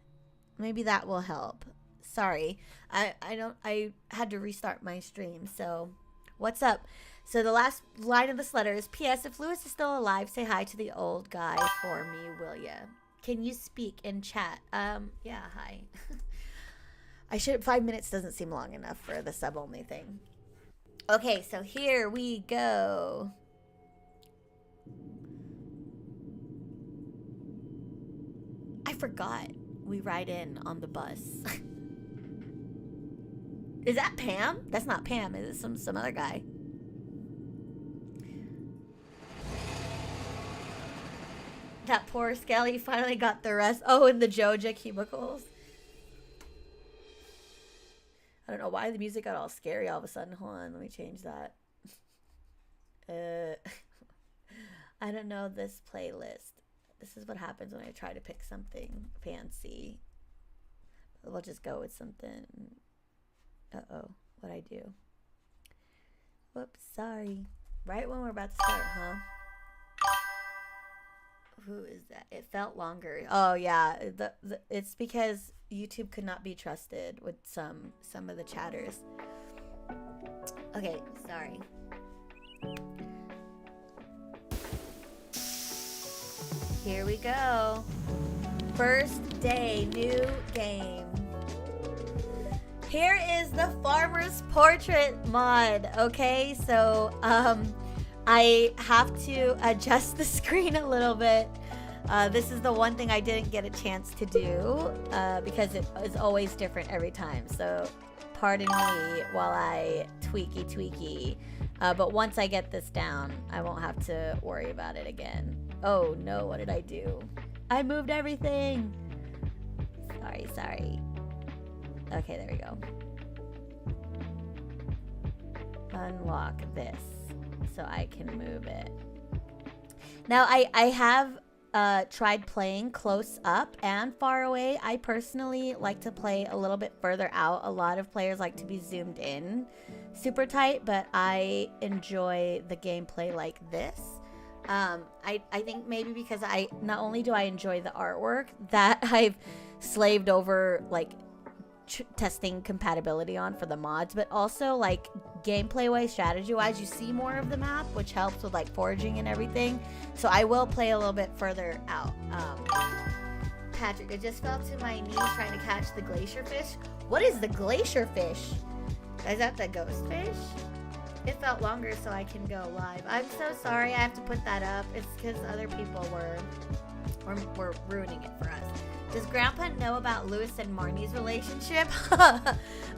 Speaker 1: Maybe that will help. Sorry. I had to restart my stream. So, what's up? So the last line of this letter is P.S. If Lewis is still alive, say hi to the old guy for me, will ya? Can you speak in chat? Yeah, hi. I should 5 minutes doesn't seem long enough for the sub only thing. Okay, so here we go. I forgot. We ride in on the bus. Is that Pam? That's not Pam. Is it some other guy? That poor Skelly finally got the rest. Oh, in the Joja cubicles. I don't know why the music got all scary all of a sudden. Hold on, let me change that. I don't know this playlist. This is what happens when I try to pick something fancy. We'll just go with something. Uh-oh, what'd I do? Whoops, sorry. Right when we're about to start, huh? Who is that? It felt longer. Oh, yeah. It's because YouTube could not be trusted with some of the chatters. Okay, sorry. Here we go. First day, new game. Here is the farmer's portrait mod. Okay, so I have to adjust the screen a little bit. This is the one thing I didn't get a chance to do because it is always different every time. So pardon me while I tweaky. But once I get this down, I won't have to worry about it again. Oh no, what did I do? I moved everything. Sorry. Okay, there we go. Unlock this so I can move it. Now I have tried playing close up and far away. I personally like to play a little bit further out. A lot of players like to be zoomed in super tight, but I enjoy the gameplay like this. I think maybe because not only do I enjoy the artwork that I've slaved over like testing compatibility on for the mods, but also like gameplay wise, strategy wise, you see more of the map, which helps with like foraging and everything. So I will play a little bit further out. Patrick, I just fell to my knees trying to catch the glacier fish. What is the glacier fish? Is that the ghost fish? It felt longer so I can go live. I'm so sorry I have to put that up. It's because other people were ruining it for us. Does Grandpa know about Lewis and Marnie's relationship?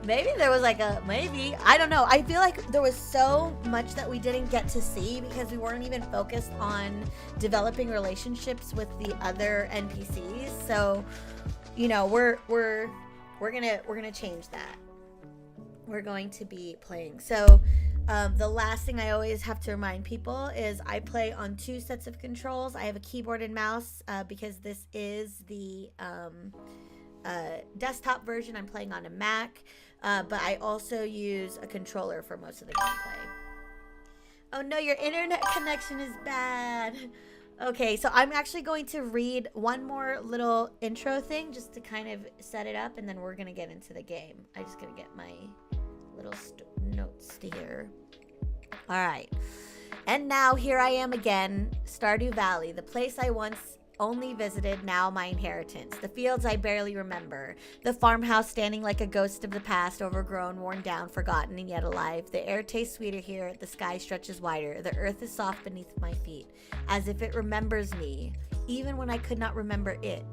Speaker 1: Maybe there was like maybe. I don't know. I feel like there was so much that we didn't get to see because we weren't even focused on developing relationships with the other NPCs. So, you know, we're gonna change that. We're going to be playing. So, the last thing I always have to remind people is I play on 2 sets of controls. I have a keyboard and mouse because this is the desktop version. I'm playing on a Mac, but I also use a controller for most of the gameplay. Oh no, your internet connection is bad. Okay, so I'm actually going to read one more little intro thing just to kind of set it up, and then we're going to get into the game. I'm just going to get my little notes to here. All right. And now here I am again, Stardew Valley, the place I once only visited, now my inheritance. The fields I barely remember. The farmhouse standing like a ghost of the past, overgrown, worn down, forgotten, and yet alive. The air tastes sweeter here. The sky stretches wider. The earth is soft beneath my feet, as if it remembers me, even when I could not remember it.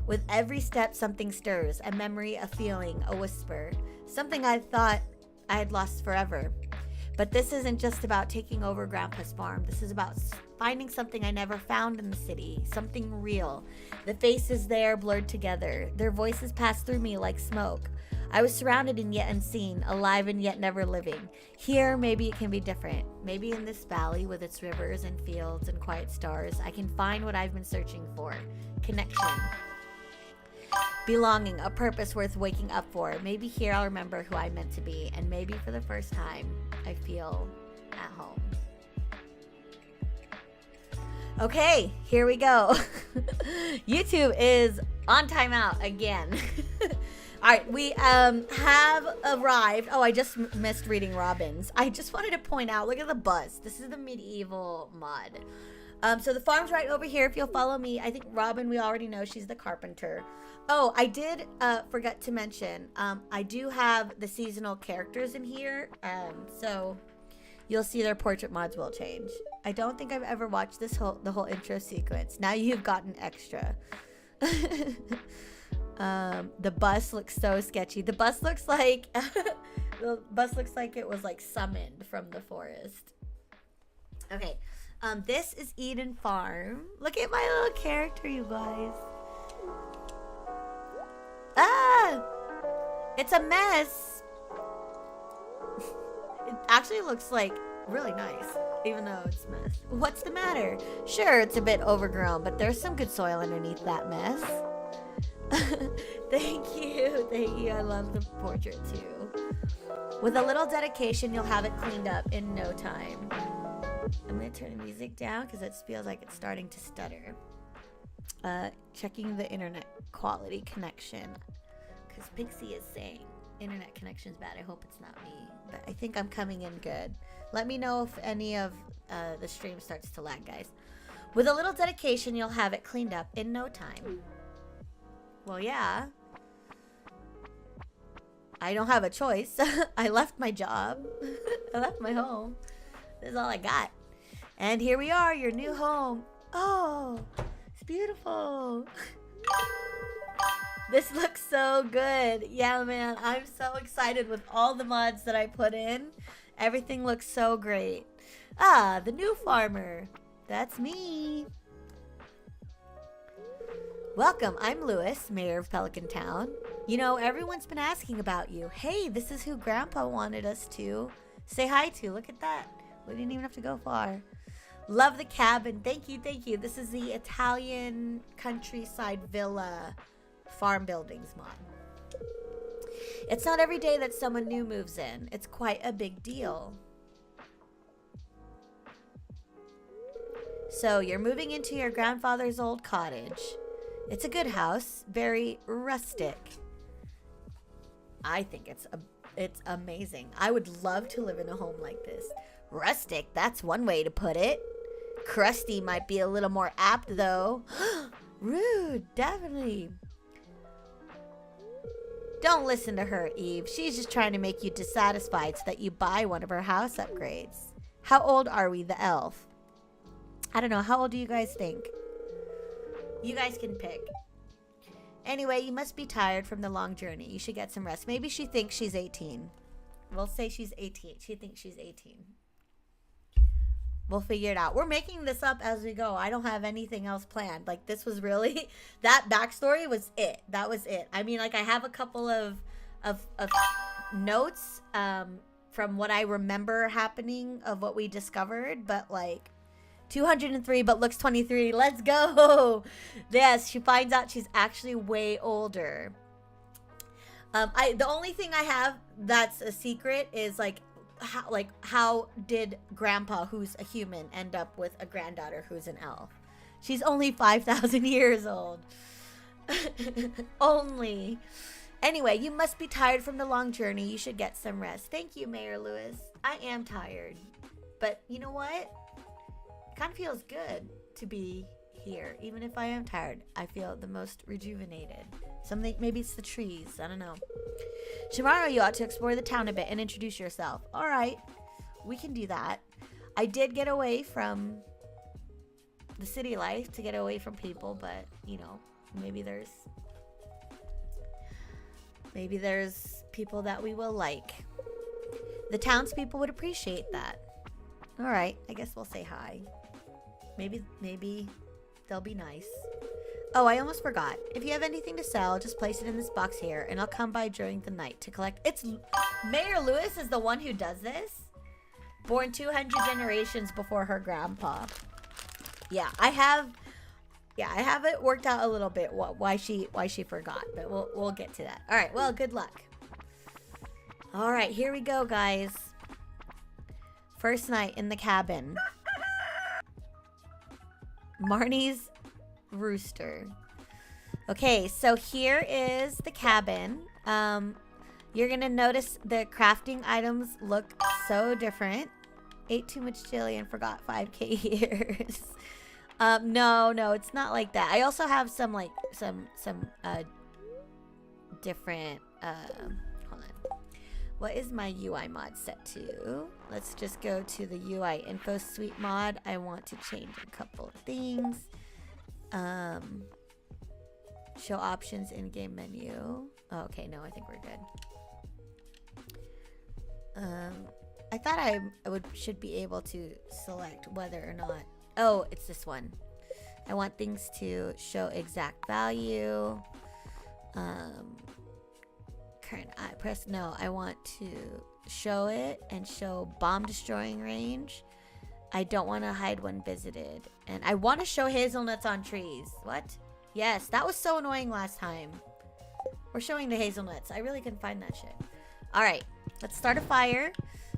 Speaker 1: With every step, something stirs. A memory, a feeling, a whisper. Something I thought I had lost forever. But this isn't just about taking over Grandpa's farm. This is about finding something I never found in the city, something real. The faces there blurred together. Their voices passed through me like smoke. I was surrounded and yet unseen, alive and yet never living. Here, maybe it can be different. Maybe in this valley with its rivers and fields and quiet stars, I can find what I've been searching for. Connection. Belonging, a purpose worth waking up for. Maybe here I'll remember who I'm meant to be, and maybe for the first time, I feel at home. Okay, here we go. YouTube is on timeout again. All right, we have arrived. Oh, I just missed reading Robin's. I just wanted to point out, look at the bus. This is the medieval mod. So the farm's right over here if you'll follow me. I think Robin, we already know she's the carpenter. Oh, I did forget to mention, I do have the seasonal characters in here. So you'll see their portrait mods will change. I don't think I've ever watched the whole intro sequence. Now you've gotten extra. The bus looks so sketchy. The bus looks like it was like summoned from the forest. Okay. This is Eden Farm. Look at my little character, you guys. Ah! It's a mess. It actually looks like really nice, even though it's a mess. What's the matter? Sure, it's a bit overgrown, but there's some good soil underneath that mess. Thank you. I love the portrait too. With a little dedication, you'll have it cleaned up in no time. I'm gonna turn the music down because it feels like it's starting to stutter. Checking the internet quality connection because Pixie is saying internet connection's bad. I hope it's not me, but I think I'm coming in good. Let me know if any of the stream starts to lag, guys. With a little dedication, you'll have it cleaned up in no time. Well, yeah. I don't have a choice. I left my job. I left my home. This is all I got. And here we are, your new home. Oh, it's beautiful. This looks so good. Yeah, man, I'm so excited with all the mods that I put in. Everything looks so great. Ah, the new farmer. That's me. Welcome, I'm Lewis, mayor of Pelican Town. You know, everyone's been asking about you. Hey, this is who Grandpa wanted us to say hi to. Look at that. We didn't even have to go far. Love the cabin. Thank you. This is the Italian countryside villa farm buildings mod. It's not every day that someone new moves in. It's quite a big deal. So you're moving into your grandfather's old cottage. It's a good house, very rustic. I think it's amazing. I would love to live in a home like this. Rustic, that's one way to put it. Crusty might be a little more apt, though. Rude, definitely. Don't listen to her, Eve. She's just trying to make you dissatisfied so that you buy one of her house upgrades. How old are we, the elf? I don't know. How old do you guys think? You guys can pick. Anyway, you must be tired from the long journey. You should get some rest. Maybe she thinks she's 18. We'll say she's 18. She thinks she's 18. We'll figure it out. We're making this up as we go. I don't have anything else planned. Like, this was really... That backstory was it. That was it. I mean, like, I have a couple of notes from what I remember happening of what we discovered. But, like, 203 but looks 23. Let's go! Yes, she finds out she's actually way older. The only thing I have that's a secret is, how did Grandpa, who's a human, end up with a granddaughter who's an elf? She's only 5,000 years old. Only. Anyway, you must be tired from the long journey. You should get some rest. Thank you, Mayor Lewis. I am tired. But you know what? It kind of feels good to be here. Even if I am tired, I feel the most rejuvenated. Something, maybe it's the trees. I don't know. Tomorrow you ought to explore the town a bit and introduce yourself. All right, we can do that. I did get away from the city life to get away from people, but you know, maybe there's people that we will like. The townspeople would appreciate that. All right, I guess we'll say hi. Maybe they'll be nice. Oh, I almost forgot. If you have anything to sell, just place it in this box here, and I'll come by during the night to collect. It's Mayor Lewis is the one who does this. Born 200 generations before her grandpa. Yeah, I have it worked out a little bit why she forgot, but we'll get to that. All right, well, good luck. All right, here we go, guys. First night in the cabin. Marnie's rooster. Okay, so here is the cabin. You're gonna notice the crafting items look so different. Ate too much chili and forgot 5K years. No, it's not like that. I also have some different hold on. What is my UI mod set to? Let's just go to the UI info suite mod. I want to change a couple things. Show options in game menu. Oh, okay, no, I think we're good. I thought I should be able to select whether or not. Oh, it's this one. I want things to show exact value. Current press no. I want to show it and show bomb destroying range. I don't want to hide when visited, and I want to show hazelnuts on trees. What? Yes, that was so annoying last time. We're showing the hazelnuts. I really couldn't find that shit. All right, let's start a fire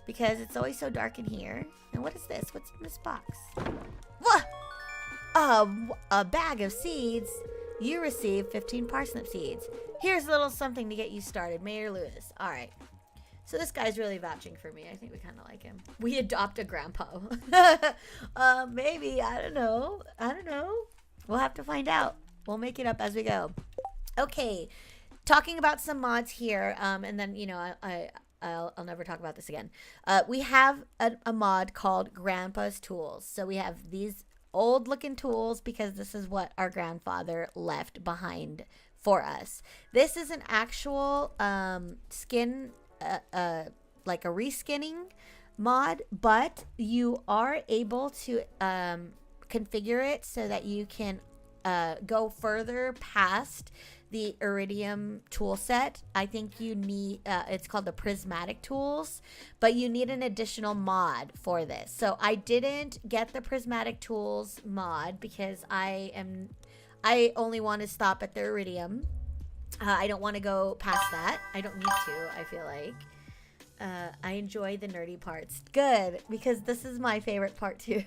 Speaker 1: because it's always so dark in here. And what is this? What's in this box? What? A bag of seeds. You receive 15 parsnip seeds. Here's a little something to get you started. Mayor Lewis. All right. So this guy's really vouching for me. I think we kind of like him. We adopt a grandpa. Maybe. I don't know. We'll have to find out. We'll make it up as we go. Okay. Talking about some mods here. And then, you know, I'll never talk about this again. We have a mod called Grandpa's Tools. So we have these old looking tools because this is what our grandfather left behind for us. This is an actual skin, like a reskinning mod, but you are able to configure it so that you can go further past the iridium tool set. I think you need it's called the prismatic tools, but you need an additional mod for this. So I didn't get the prismatic tools mod because I only want to stop at the iridium. I don't want to go past that. I don't need to, I feel like. I enjoy the nerdy parts. Good, because this is my favorite part too.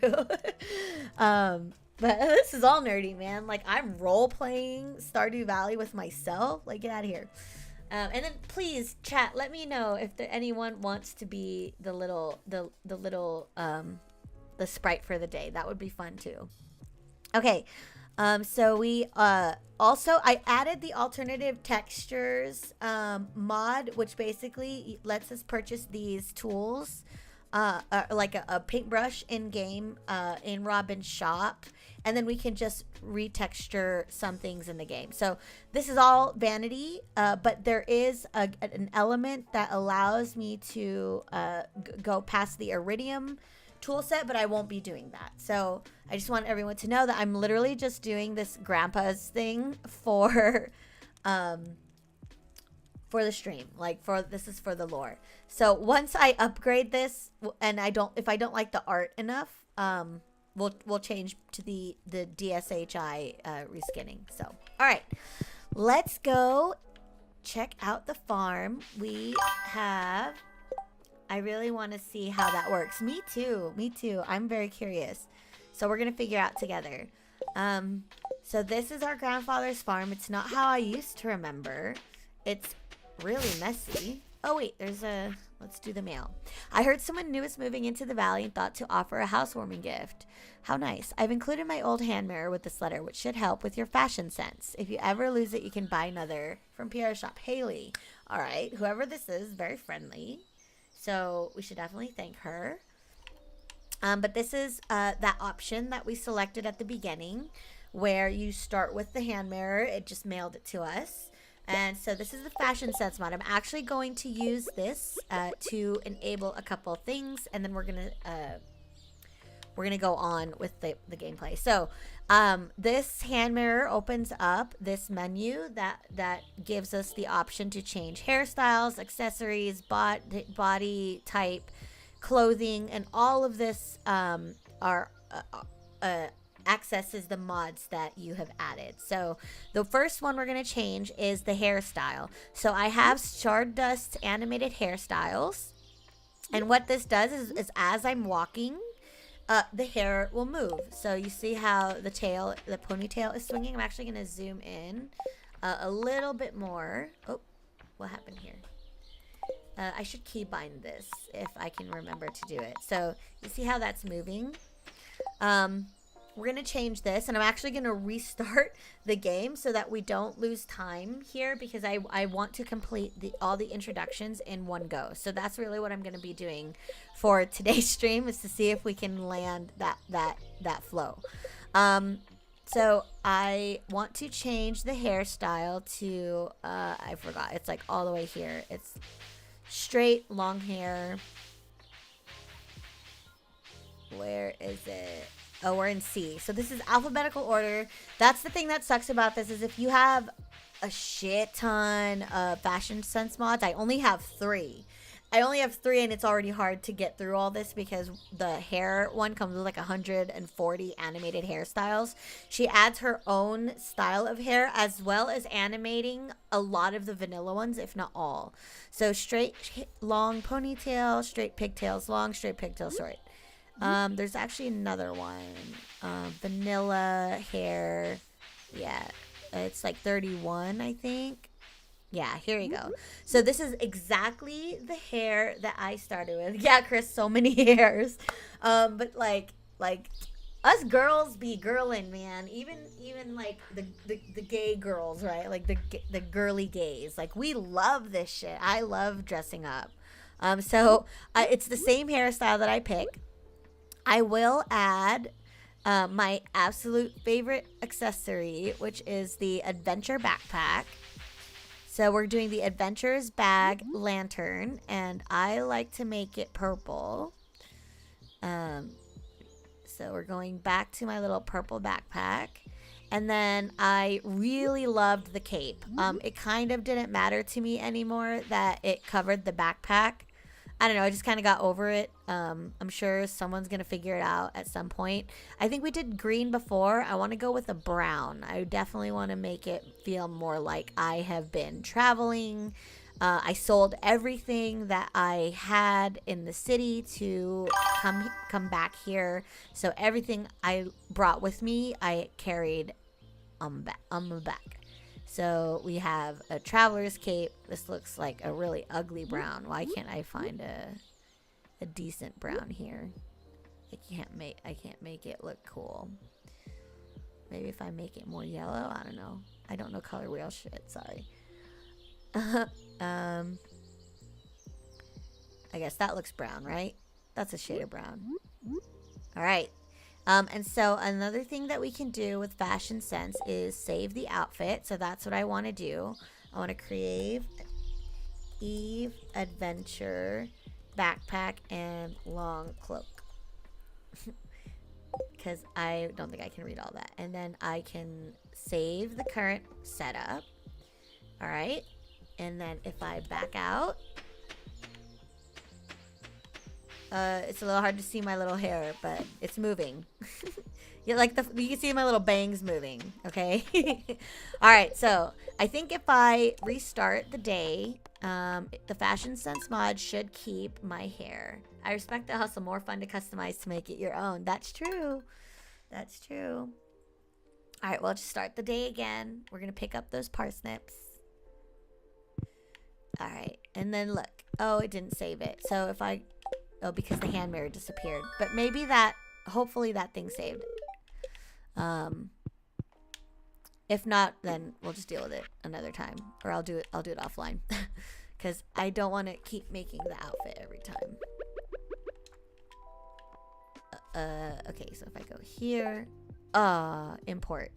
Speaker 1: But this is all nerdy, man. Like, I'm role-playing Stardew Valley with myself. Like, get out of here. And then, please, chat, let me know if anyone wants to be the sprite for the day. That would be fun, too. Okay. So we, also, I added the alternative textures, mod, which basically lets us purchase these tools, like a paintbrush in-game, in Robin's shop. And then we can just retexture some things in the game. So this is all vanity, but there is an element that allows me to go past the iridium tool set, but I won't be doing that. So I just want everyone to know that I'm literally just doing this grandpa's thing for the stream. Like, this is for the lore. So once I upgrade this, and if I don't like the art enough, we'll change to the DSHI reskinning. So all right, let's go check out the farm. We have, I really want to see how that works. Me too. I'm very curious. So we're gonna figure out together. So this is our grandfather's farm. It's not how I used to remember. It's really messy. Oh wait, let's do the mail. I heard someone new is moving into the valley and thought to offer a housewarming gift. How nice. I've included my old hand mirror with this letter, which should help with your fashion sense. If you ever lose it, you can buy another from Pierre's shop. Haley. All right, whoever this is, very friendly. So we should definitely thank her. But this is that option that we selected at the beginning where you start with the hand mirror. It just mailed it to us. And so this is the fashion sense mod. I'm actually going to use this to enable a couple things, and then we're we're gonna go on with the gameplay. So this hand mirror opens up this menu that gives us the option to change hairstyles, accessories, body type, clothing, and all of this are accesses the mods that you have added. So the first one we're going to change is the hairstyle. So I have Stardust animated hairstyles, and what this does is as I'm walking, the hair will move. So you see how the ponytail is swinging. I'm actually going to zoom in a little bit more. Oh, what happened here? I should keybind this if I can remember to do it. So you see how that's moving? We're going to change this, and I'm actually going to restart the game so that we don't lose time here, because I want to complete all the introductions in one go. So that's really what I'm going to be doing for today's stream, is to see if we can land that flow. So I want to change the hairstyle to, I forgot, it's like all the way here. It's straight, long hair. Where is it? Oh, we're in C. So this is alphabetical order. That's the thing that sucks about this, is if you have a shit ton of fashion sense mods. I only have 3. And it's already hard to get through all this because the hair one comes with like 140 animated hairstyles. She adds her own style of hair as well as animating a lot of the vanilla ones, if not all. So straight long ponytail, straight pigtails long, straight pigtails short. There's actually another one. Vanilla hair. Yeah. It's like 31, I think. Yeah, here you go. So this is exactly the hair that I started with. Yeah, Chris, so many hairs. But like us girls be girlin', man. Even like the gay girls, right? Like the girly gays. Like, we love this shit. I love dressing up. So it's the same hairstyle that I pick. I will add my absolute favorite accessory, which is the adventure backpack. So we're doing the adventures bag lantern, and I like to make it purple. So we're going back to my little purple backpack. And then I really loved the cape. It kind of didn't matter to me anymore that it covered the backpack. I don't know, I just kind of got over it. I'm sure someone's going to figure it out at some point. I think we did green before. I want to go with a brown. I definitely want to make it feel more like I have been traveling. I sold everything that I had in the city to come back here. So everything I brought with me, I carried on my back. So we have a traveler's cape. This looks like a really ugly brown. Why can't I find a decent brown here? I can't make it look cool. Maybe if I make it more yellow, I don't know. I don't know color wheel shit, sorry. I guess that looks brown, right? That's a shade of brown. All right. And so another thing that we can do with Fashion Sense is save the outfit. So that's what I want to do. I want to create Eve Adventure backpack and long cloak. Because I don't think I can read all that. And then I can save the current setup. All right. And then if I back out, it's a little hard to see my little hair, but it's moving. You can see my little bangs moving, okay? All right, so I think if I restart the day, the Fashion Sense mod should keep my hair. I respect the hustle. More fun to customize to make it your own. That's true. That's true. All right, well, just start the day again. We're going to pick up those parsnips. All right, and then look. Oh, it didn't save it. So if I... Oh, because the hand mirror disappeared. But maybe hopefully that thing saved. If not, then we'll just deal with it another time. Or I'll do it offline. Because I don't want to keep making the outfit every time. Okay, so if I go here. Import.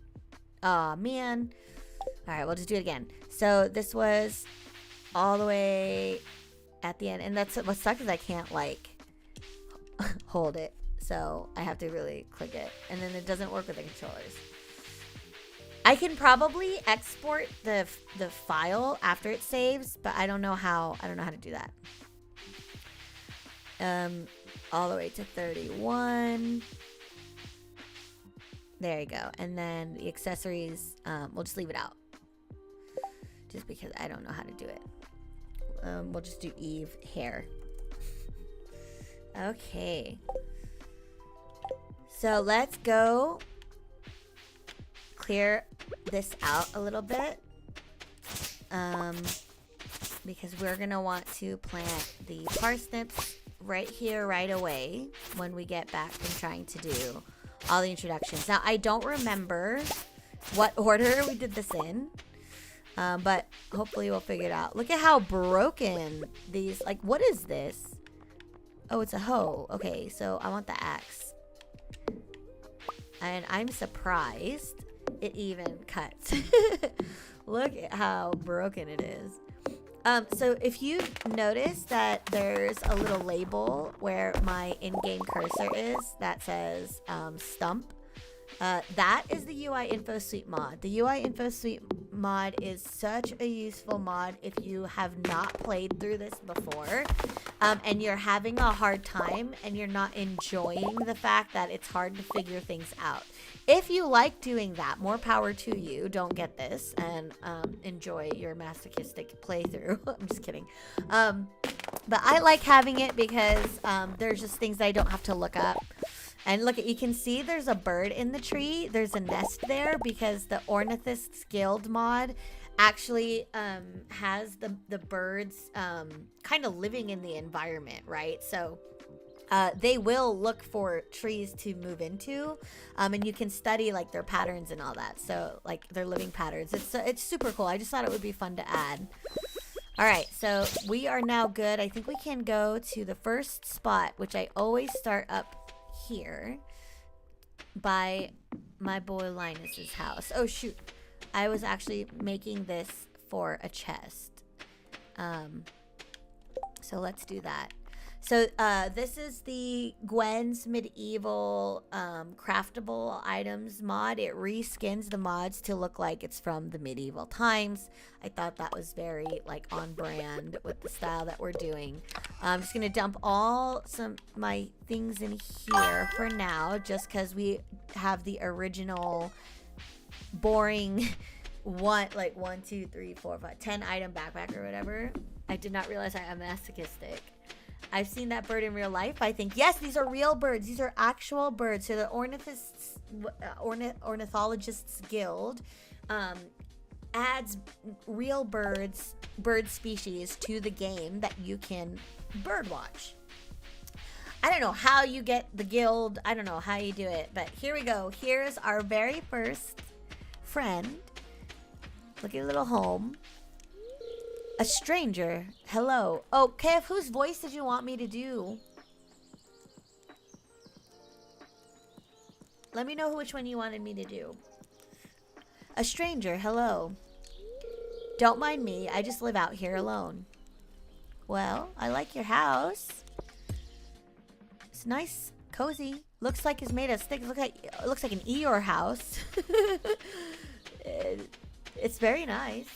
Speaker 1: Man. Alright, we'll just do it again. So this was all the way at the end. And that's what sucks is I can't, hold it. so I have to really click it, and then it doesn't work with the controllers. I can probably export the file after it saves, but I don't know how. I don't know how to do that. All the way to 31. There you go. And then the accessories, we'll just leave it out, just because I don't know how to do it. We'll just do Eve hair. Okay. So let's go clear this out a little bit, because we're gonna want to plant the parsnips right here right away when we get back from trying to do all the introductions. Now I don't remember what order we did this in, but hopefully we'll figure it out. Look at how broken these, like, what is this? Oh, it's a hoe. Okay, so I want the axe, and I'm surprised it even cuts. Look at how broken it is. So if you notice that there's a little label where my in-game cursor is that says stump, that is the UI Info Suite mod. The UI Info Suite mod is such a useful mod if you have not played through this before, and you're having a hard time and you're not enjoying the fact that it's hard to figure things out. If you like doing that, more power to you. Don't get this and enjoy your masochistic playthrough. I'm just kidding. But I like having it because there's just things I don't have to look up. And look, you can see there's a bird in the tree. There's a nest there because the Ornithist's Guild mod actually has the birds kind of living in the environment, right? So they will look for trees to move into, and you can study like their patterns and all that. So like their living patterns. It's super cool. I just thought it would be fun to add. All right, so we are now good. I think we can go to the first spot, which I always start up here by my boy Linus's house. Oh shoot, I was actually making this for a chest. So let's do that. So this is the Gwen's Medieval craftable items mod. It reskins the mods to look like it's from the medieval times. I thought that was very like on brand with the style that we're doing. I'm just gonna dump all my things in here for now, just because we have the original boring 1, 2, 3, 4, 5, 10 item backpack or whatever. I did not realize I am masochistic. I've seen that bird in real life. I think, yes, these are real birds. These are actual birds. So the Ornithologists Guild adds real bird species to the game that you can bird watch. I don't know how you get the guild. I don't know how you do it. But here we go. Here's our very first friend. Look at a little home. A stranger. Hello. Oh, Kev, whose voice did you want me to do? Let me know which one you wanted me to do. A stranger. Hello. Don't mind me. I just live out here alone. Well, I like your house. It's nice, cozy. Looks like it's made of sticks. It looks like an Eeyore house. It's very nice.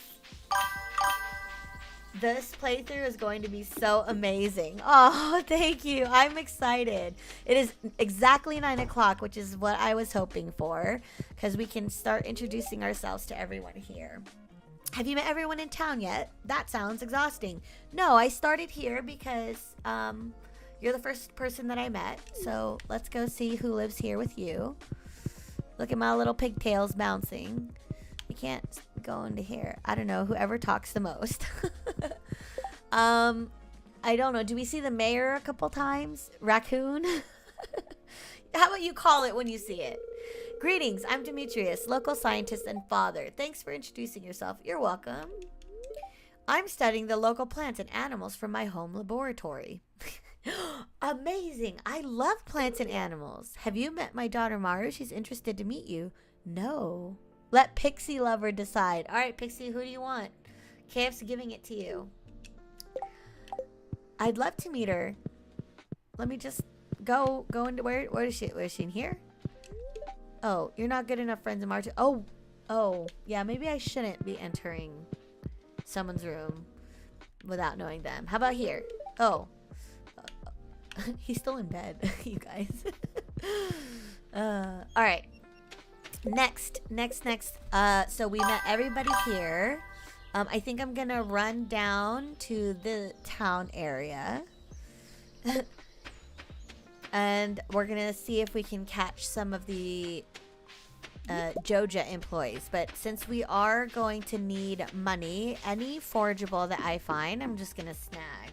Speaker 1: This playthrough is going to be so amazing. Oh, thank you. I'm excited. It is exactly 9 o'clock, which is what I was hoping for, because we can start introducing ourselves to everyone here. Have you met everyone in town yet? That sounds exhausting. No, I started here because you're the first person that I met. So let's go see who lives here with you. Look at my little pigtails bouncing. You can't go into here. I don't know, whoever talks the most. I don't know. Do we see the mayor a couple times? Raccoon? How about you call it when you see it? Greetings, I'm Demetrius, local scientist and father. Thanks for introducing yourself. You're welcome. I'm studying the local plants and animals from my home laboratory. Amazing. I love plants and animals. Have you met my daughter Maru? She's interested to meet you. No. Let Pixie Lover decide. All right, Pixie, who do you want? KF's giving it to you. I'd love to meet her. Let me just Go into where is she? Where is she in here? Oh, you're not good enough friends in March. Oh, yeah, maybe I shouldn't be entering someone's room without knowing them. How about here? Oh. He's still in bed, you guys. All right. Next. So we met everybody here. I think I'm gonna run down to the town area. And we're gonna see if we can catch some of the Joja employees. But since we are going to need money, any forageable that I find, I'm just gonna snag.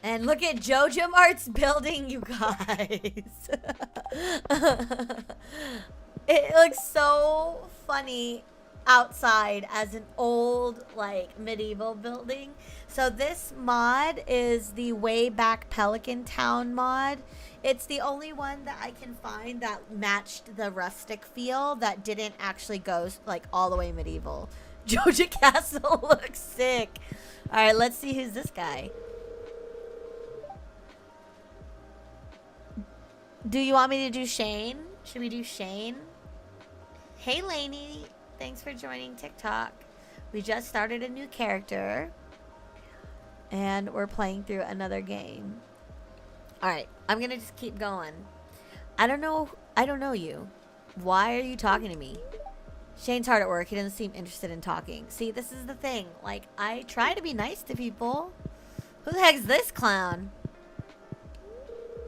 Speaker 1: And look at Joja Mart's building, you guys. It looks so funny outside as an old, like, medieval building. So this mod is the Way Back Pelican Town mod. It's the only one that I can find that matched the rustic feel that didn't actually go, like, all the way medieval. Joja Castle looks sick. All right, let's see who's this guy. Do you want me to do Shane? Should we do Shane? Hey, Lainey. Thanks for joining TikTok. We just started a new character. And we're playing through another game. Alright, I'm gonna just keep going. I don't know you. Why are you talking to me? Shane's hard at work. He doesn't seem interested in talking. See, this is the thing. Like, I try to be nice to people. Who the heck's this clown?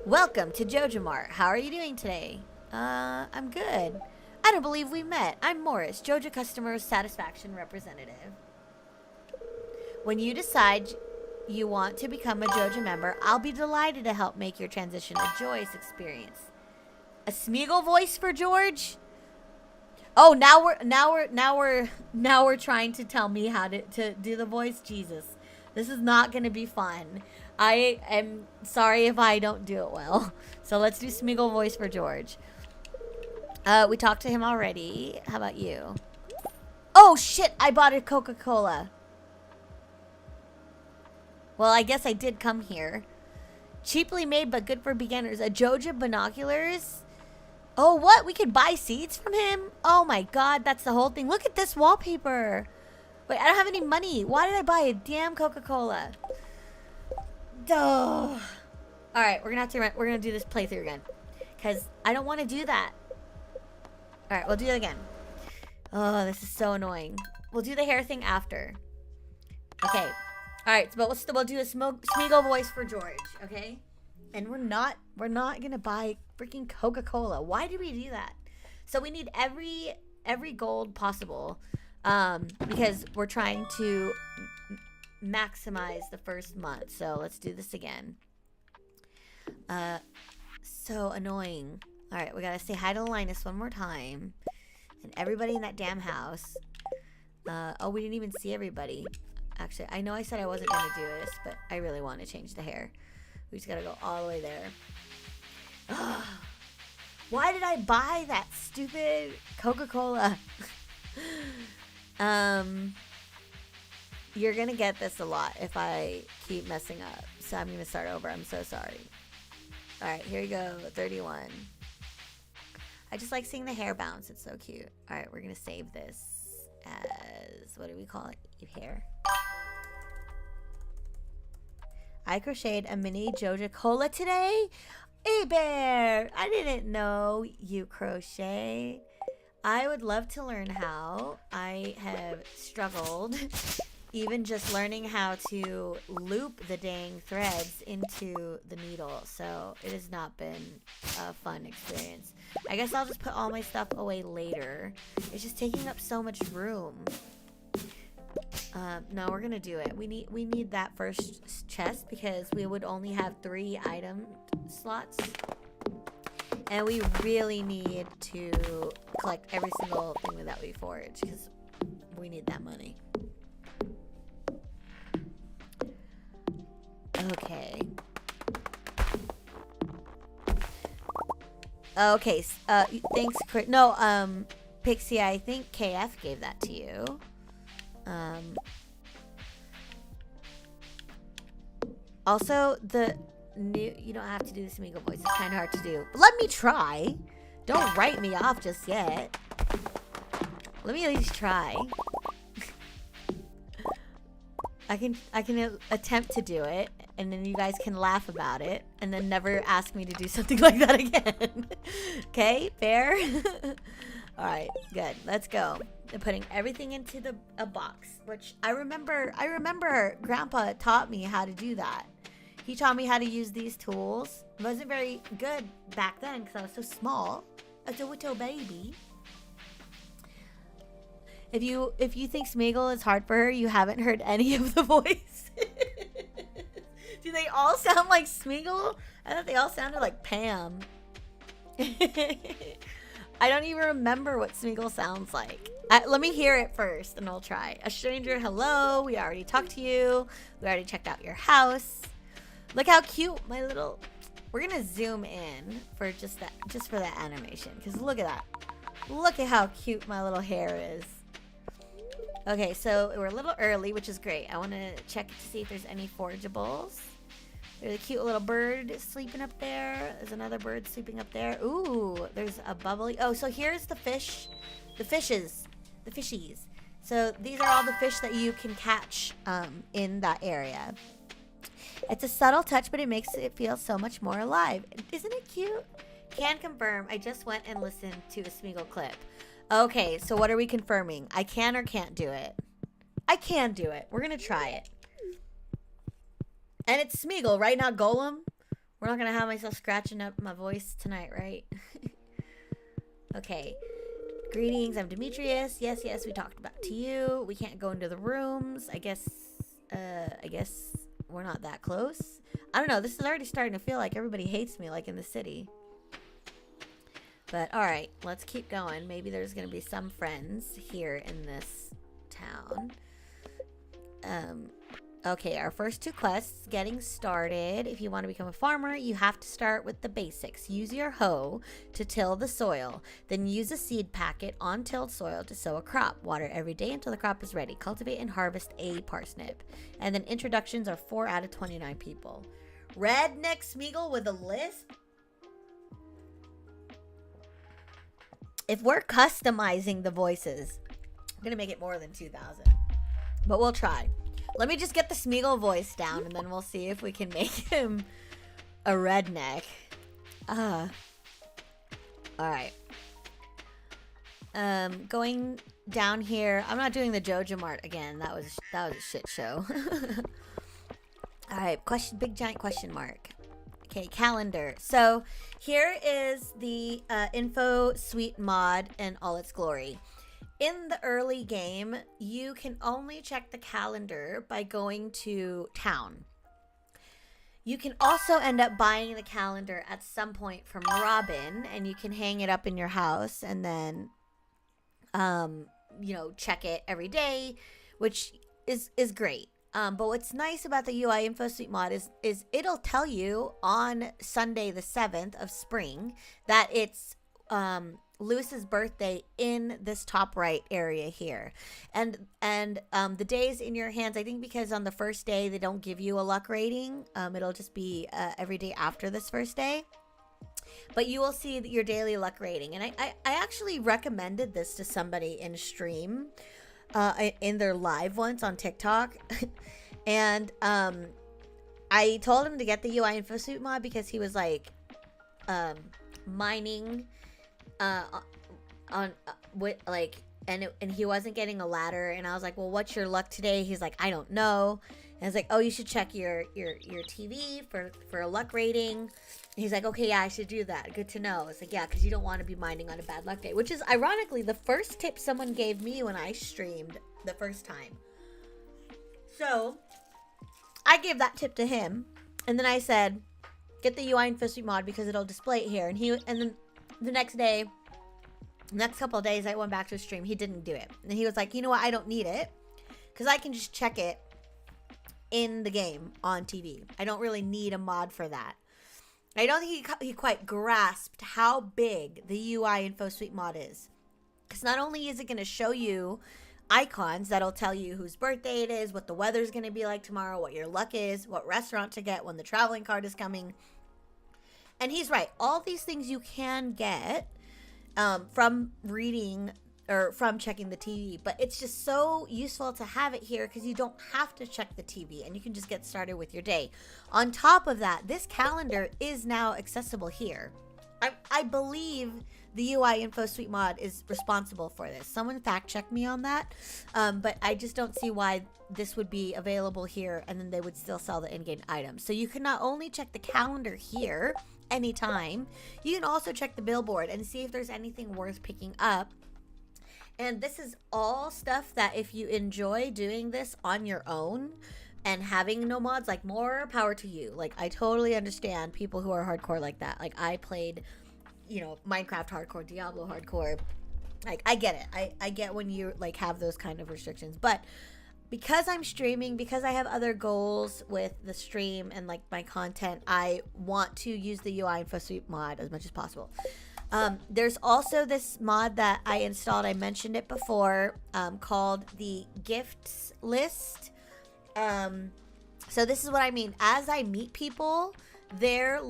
Speaker 1: Welcome to Joja Mart. How are you doing today? I'm good. I don't believe we met. I'm Morris, Joja Customer Satisfaction Representative. When you decide you want to become a Joja member, I'll be delighted to help make your transition a joyous experience. A Smeagol voice for George? Oh, now we're trying to tell me how to do the voice. Jesus, this is not going to be fun. I am sorry if I don't do it well. So let's do Smeagol voice for George. We talked to him already. How about you? Oh shit! I bought a Coca-Cola. Well, I guess I did come here. Cheaply made but good for beginners. A Joja binoculars. Oh, what? We could buy seeds from him? Oh my god, that's the whole thing. Look at this wallpaper. Wait, I don't have any money. Why did I buy a damn Coca-Cola? Duh. Alright, we're gonna do this playthrough again. Because I don't want to do that. Alright, we'll do it again. Oh, this is so annoying. We'll do the hair thing after. Okay. Alright, but we'll do a Smeagol voice for George, okay? And we're not gonna buy freaking Coca-Cola. Why did we do that? So we need every gold possible. Because we're trying to maximize the first month. So let's do this again. So annoying. Alright, we gotta say hi to Linus one more time. And everybody in that damn house. Oh, we didn't even see everybody. Actually, I know I said I wasn't gonna do this, but I really want to change the hair. We just gotta go all the way there. Why did I buy that stupid Coca-Cola? You're gonna get this a lot if I keep messing up. So I'm gonna start over. I'm so sorry. Alright, here we go. 31. I just like seeing the hair bounce. It's so cute. Alright, we're gonna save this as, what do we call it? Hair. I crocheted a mini Joja Cola today. Hey Bear, I didn't know you crochet. I would love to learn how. I have struggled even just learning how to loop the dang threads into the needle. So it has not been a fun experience. I guess I'll just put all my stuff away later. It's just taking up so much room. No, we're gonna do it. We need that first chest because we would only have 3 item slots. And we really need to collect every single thing that we forage because we need that money. Okay. Okay, thanks, Chris. No, Pixie, I think KF gave that to you. Also, the new, you don't have to do the Smeagol voice. It's kind of hard to do. But let me try. Don't write me off just yet. Let me at least try. I can attempt to do it, and then you guys can laugh about it, and then never ask me to do something like that again. Okay, fair? All right, good. Let's go. I'm putting everything into a box, which I remember Grandpa taught me how to do that. He taught me how to use these tools. It wasn't very good back then because I was so small. As a little baby. If you think Smeagol is hard for her, you haven't heard any of the voices. Do they all sound like Smeagol? I thought they all sounded like Pam. I don't even remember what Smeagol sounds like. Let me hear it first and I'll try. A stranger, hello. We already talked to you. We already checked out your house. Look how cute my little... We're going to zoom in for just for that animation. Because look at that. Look at how cute my little hair is. Okay, so we're a little early, which is great. I want to check to see if there's any forageables. There's a cute little bird sleeping up there. There's another bird sleeping up there. Ooh, there's a bubbly. Oh, so here's the fish. The fishies. So these are all the fish that you can catch in that area. It's a subtle touch, but it makes it feel so much more alive. Isn't it cute? Can confirm. I just went and listened to a Smeagol clip. Okay, so what are we confirming? I can or can't do it? I can do it. We're going to try it. And it's Smeagol, right? Not Golem? We're not going to have myself scratching up my voice tonight, right? Okay. Greetings, I'm Demetrius. Yes, we talked about to you. We can't go into the rooms. I guess we're not that close. I don't know. This is already starting to feel like everybody hates me, like in the city. But, alright, let's keep going. Maybe there's going to be some friends here in this town. Okay, our first two quests, getting started. If you want to become a farmer, you have to start with the basics. Use your hoe to till the soil. Then use a seed packet on tilled soil to sow a crop. Water every day until the crop is ready. Cultivate and harvest a parsnip. And then introductions are 4 out of 29 people. Redneck Smeagol with a lisp? If we're customizing the voices, I'm going to make it more than 2,000. But we'll try. Let me just get the Smeagol voice down, and then we'll see if we can make him a redneck. Alright. Going down here. I'm not doing the Jojo Mart again. That was a shit show. Alright, big giant question mark. Okay, calendar. So here is the info suite mod in all its glory. In the early game, you can only check the calendar by going to town. You can also end up buying the calendar at some point from Robin, and you can hang it up in your house and then, check it every day, which is great. But what's nice about the UI Info Suite mod is it'll tell you on Sunday the 7th of spring that it's Lewis's birthday in this top right area here. And the days in your hands, I think because on the first day they don't give you a luck rating. It'll just be every day after this first day. But you will see your daily luck rating. And I actually recommended this to somebody in stream. In their live once on TikTok. And I told him to get the UI Info Suite mod because he was like mining and he wasn't getting a ladder, and I was like, well, what's your luck today? He's like, I don't know. And I was like, oh, you should check your TV for a luck rating. And he's like, okay, yeah, I should do that. Good to know. It's like, yeah, because you don't want to be mining on a bad luck day, which is ironically the first tip someone gave me when I streamed the first time. So I gave that tip to him, and then I said, get the UI Info Suite mod because it'll display it here. And then the next couple of days, I went back to his stream. He didn't do it, and he was like, you know what? I don't need it because I can just check it in the game on TV. I don't really need a mod for that. I don't think he quite grasped how big the UI Info Suite mod is. Because not only is it going to show you icons that'll tell you whose birthday it is, what the weather's going to be like tomorrow, what your luck is, what restaurant to get when the traveling card is coming. And he's right. All these things you can get from reading or from checking the TV, but it's just so useful to have it here because you don't have to check the TV and you can just get started with your day. On top of that, this calendar is now accessible here. I believe the UI Info Suite mod is responsible for this. Someone fact check me on that, but I just don't see why this would be available here and then they would still sell the in-game items. So you can not only check the calendar here anytime, you can also check the billboard and see if there's anything worth picking up. And this is all stuff that if you enjoy doing this on your own and having no mods, like, more power to you. Like, I totally understand people who are hardcore like that. Like, I played, you know, Minecraft hardcore, Diablo hardcore. Like, I get it. I get when you, like, have those kind of restrictions. But because I'm streaming, because I have other goals with the stream and, like, my content, I want to use the UI Info Suite mod as much as possible. There's also this mod that I installed, I mentioned it before, called the Gifts List. So this is what I mean. As I meet people, their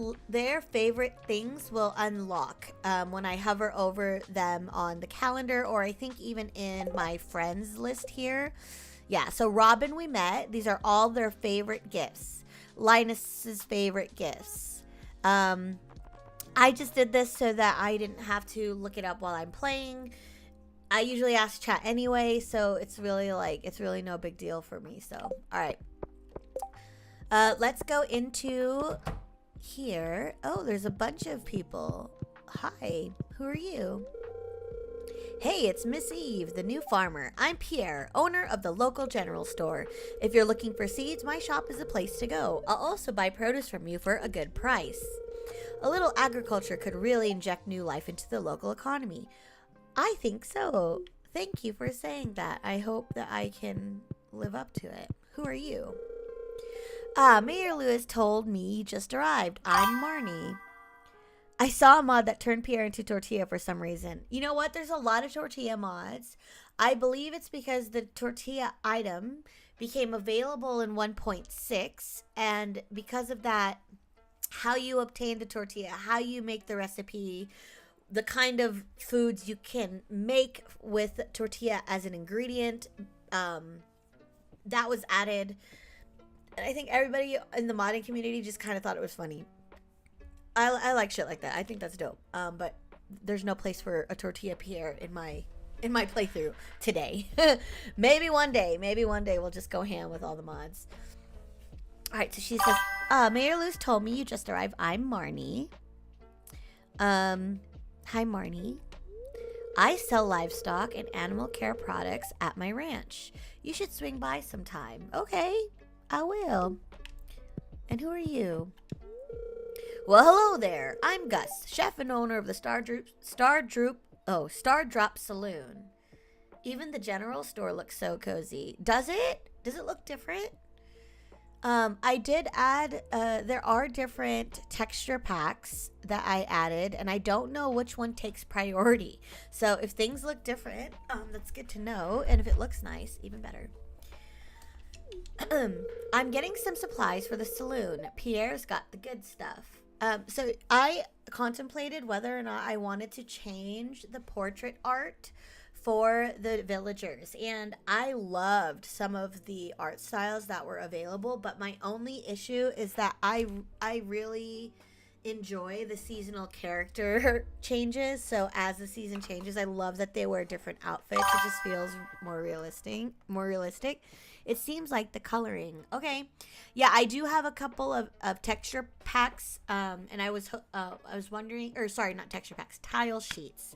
Speaker 1: favorite things will unlock when I hover over them on the calendar, or I think even in my friends list here. Yeah, so Robin we met. These are all their favorite gifts. Linus's favorite gifts. I just did this so that I didn't have to look it up while I'm playing. I usually ask chat anyway, so it's really no big deal for me. So, all right. Let's go into here. Oh, there's a bunch of people. Hi, who are you? Hey, it's Miss Eve, the new farmer. I'm Pierre, owner of the local general store. If you're looking for seeds, my shop is a place to go. I'll also buy produce from you for a good price. A little agriculture could really inject new life into the local economy. I think so. Thank you for saying that. I hope that I can live up to it. Who are you? Mayor Lewis told me you just arrived. I'm Marnie. I saw a mod that turned Pierre into tortilla for some reason. You know what? There's a lot of tortilla mods. I believe it's because the tortilla item became available in 1.6, and because of that, how you obtain the tortilla, how you make the recipe, the kind of foods you can make with tortilla as an ingredient, that was added. And I think everybody in the modding community just kind of thought it was funny. I like shit like that. I think that's dope. But there's no place for a tortilla Pierre in my playthrough today. Maybe one day we'll just go ham with all the mods. All right, so she says, Mayor Lewis told me you just arrived. I'm Marnie. Hi, Marnie. I sell livestock and animal care products at my ranch. You should swing by sometime. Okay, I will. And who are you? Well, hello there. I'm Gus, chef and owner of the Stardrop Saloon. Even the general store looks so cozy. Does it? Does it look different? I did add, there are different texture packs that I added, and I don't know which one takes priority. So if things look different, that's good to know. And if it looks nice, even better. I'm getting some supplies for the saloon. Pierre's got the good stuff. So I contemplated whether or not I wanted to change the portrait art for the villagers, and I loved some of the art styles that were available, but my only issue is that I really enjoy the seasonal character changes. So as the season changes, I love that they wear different outfits. It just feels more realistic. It seems like the coloring. Okay. Yeah, I do have a couple of texture packs, and I was wondering, or sorry, not texture packs, tile sheets.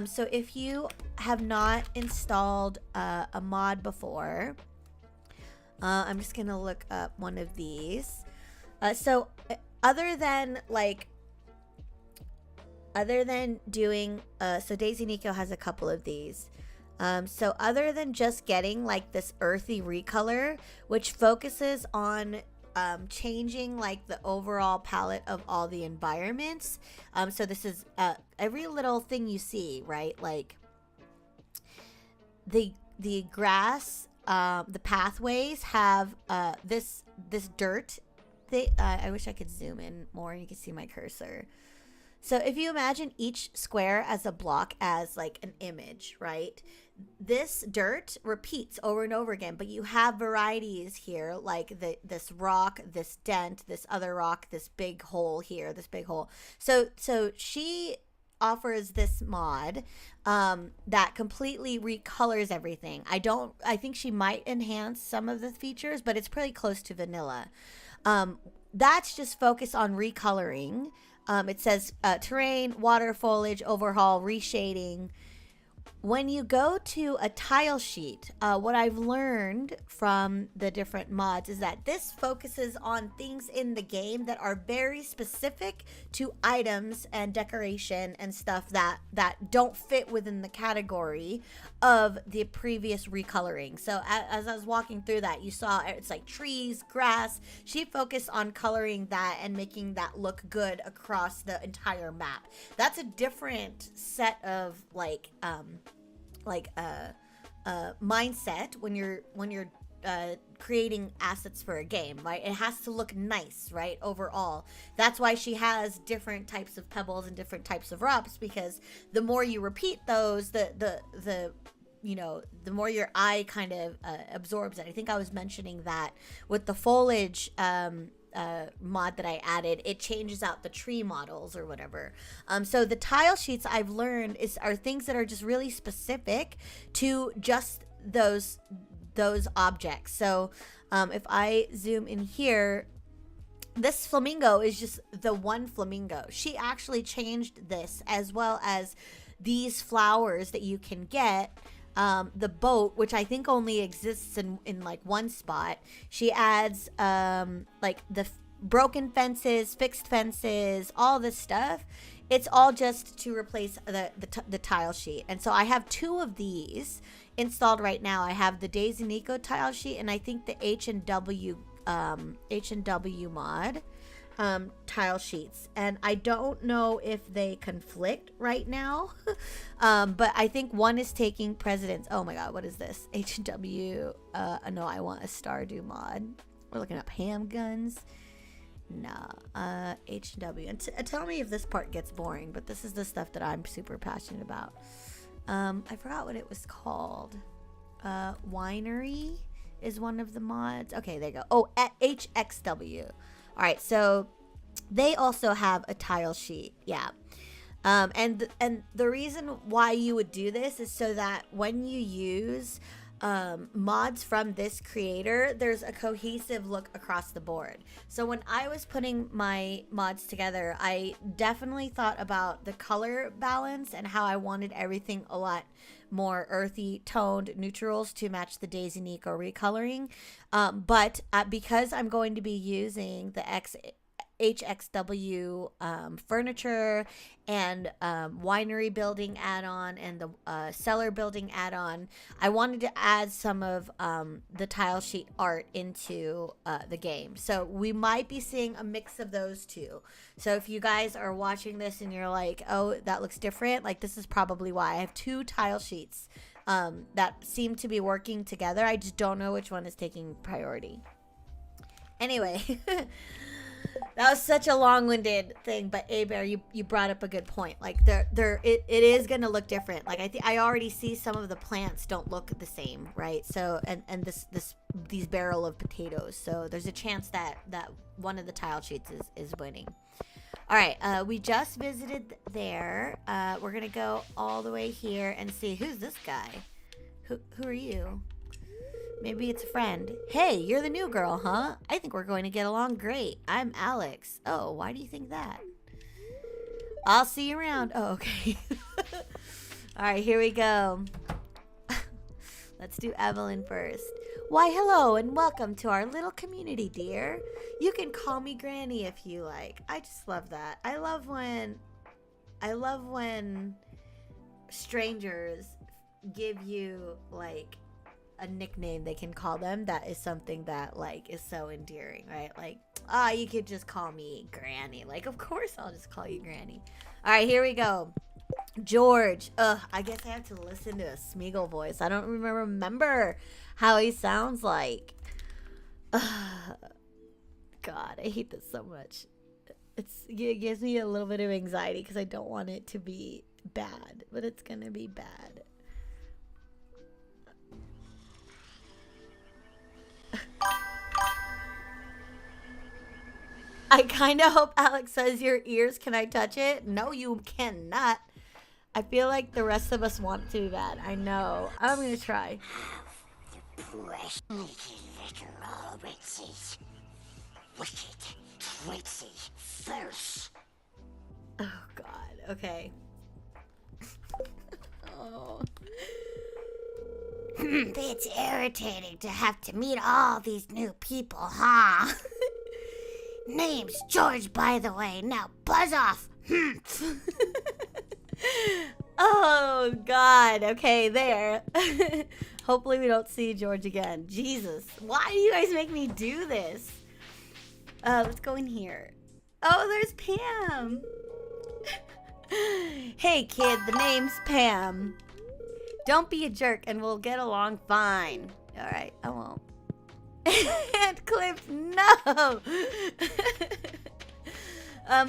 Speaker 1: So if you have not installed a mod before, I'm just going to look up one of these. So other than doing, so Daisy Nico has a couple of these. So other than just getting like this earthy recolor, which focuses on changing like the overall palette of all the environments. So this is every little thing you see, right? Like the the grass, the pathways have this dirt. I wish I could zoom in more. You can see my cursor. So if you imagine each square as a block as like an image, right? This dirt repeats over and over again, but you have varieties here, like this rock, this dent, this other rock, this big hole here, this big hole. So she offers this mod that completely recolors everything. I think she might enhance some of the features, but it's pretty close to vanilla. That's just focused on recoloring. It says terrain, water, foliage, overhaul, reshading. When you go to a tile sheet, what I've learned from the different mods is that this focuses on things in the game that are very specific to items and decoration and stuff that don't fit within the category of the previous recoloring. So as I was walking through that, you saw it's like trees, grass. She focused on coloring that and making that look good across the entire map. That's a different set of mindset when you're creating assets for a game, right? It has to look nice, right? Overall, that's why she has different types of pebbles and different types of rocks, because the more you repeat those, the more your eye kind of absorbs it. I think I was mentioning that with the foliage mod that I added, it changes out the tree models or whatever. So the tile sheets I've learned are things that are just really specific to just those objects. So if I zoom in here, this flamingo is just the one flamingo. She actually changed this, as well as these flowers that you can get. The boat, which I think only exists in like one spot. She adds like the broken fences, fixed fences, all this stuff. It's all just to replace the tile sheet. And so I have two of these installed right now. I have the Daisy Nico tile sheet, and I think the H&W mod tile sheets, and I don't know if they conflict right now. But I think one is taking precedence. Oh my god, what is this? H&W. No, I want a Stardew mod. We're looking up handguns. Nah. H&W. And tell me if this part gets boring, but this is the stuff that I'm super passionate about. I forgot what it was called. Winery is one of the mods. Okay, there you go. Oh, at HXW. All right, so they also have a tile sheet. Yeah. And the reason why you would do this is so that when you use mods from this creator, there's a cohesive look across the board. So when I was putting my mods together, I definitely thought about the color balance and how I wanted everything a lot more earthy toned neutrals to match the Daisy Nico recoloring. But because I'm going to be using the HXW furniture and winery building add-on and the cellar building add-on, I wanted to add some of the tile sheet art into the game. So we might be seeing a mix of those two. So if you guys are watching this and you're like, oh, that looks different, like this is probably why. I have two tile sheets that seem to be working together. I just don't know which one is taking priority. Anyway. That was such a long-winded thing, but Bear, you brought up a good point. Like it is gonna look different. Like I already see some of the plants don't look the same, right? So and these barrel of potatoes. So there's a chance that one of the tile sheets is winning. All right, we just visited there. We're gonna go all the way here and see who's this guy. Who are you? Maybe it's a friend. Hey, you're the new girl, huh? I think we're going to get along great. I'm Alex. Oh, why do you think that? I'll see you around. Oh, okay. All right, here we go. Let's do Evelyn first. Why, hello, and welcome to our little community, dear. You can call me Granny if you like. I just love that. I love when strangers give you, like, a nickname they can call them that is something that like is so endearing, right? Like, you could just call me Granny. Like, of course I'll just call you Granny. All right, here we go. George. Ugh, I guess I have to listen to a Smeagol voice. I don't remember how he sounds like. Ugh, God, I hate this so much. It gives me a little bit of anxiety because I don't want it to be bad, but it's gonna be bad. I kind of hope Alex says your ears. Can I touch it? No, you cannot. I feel like the rest of us want it to be bad. I know. I'm gonna try.
Speaker 2: Precious little Ritzy. Wicked, Ritzy first.
Speaker 1: Oh, God. Okay. Oh.
Speaker 2: It's irritating to have to meet all these new people, huh? Name's George, by the way. Now buzz off.
Speaker 1: Oh, God. Okay, there. Hopefully we don't see George again. Jesus. Why do you guys make me do this? Let's go in here. Oh, there's Pam. Hey, kid. The name's Pam. Don't be a jerk and we'll get along fine. All right, I won't. And Cliff, no.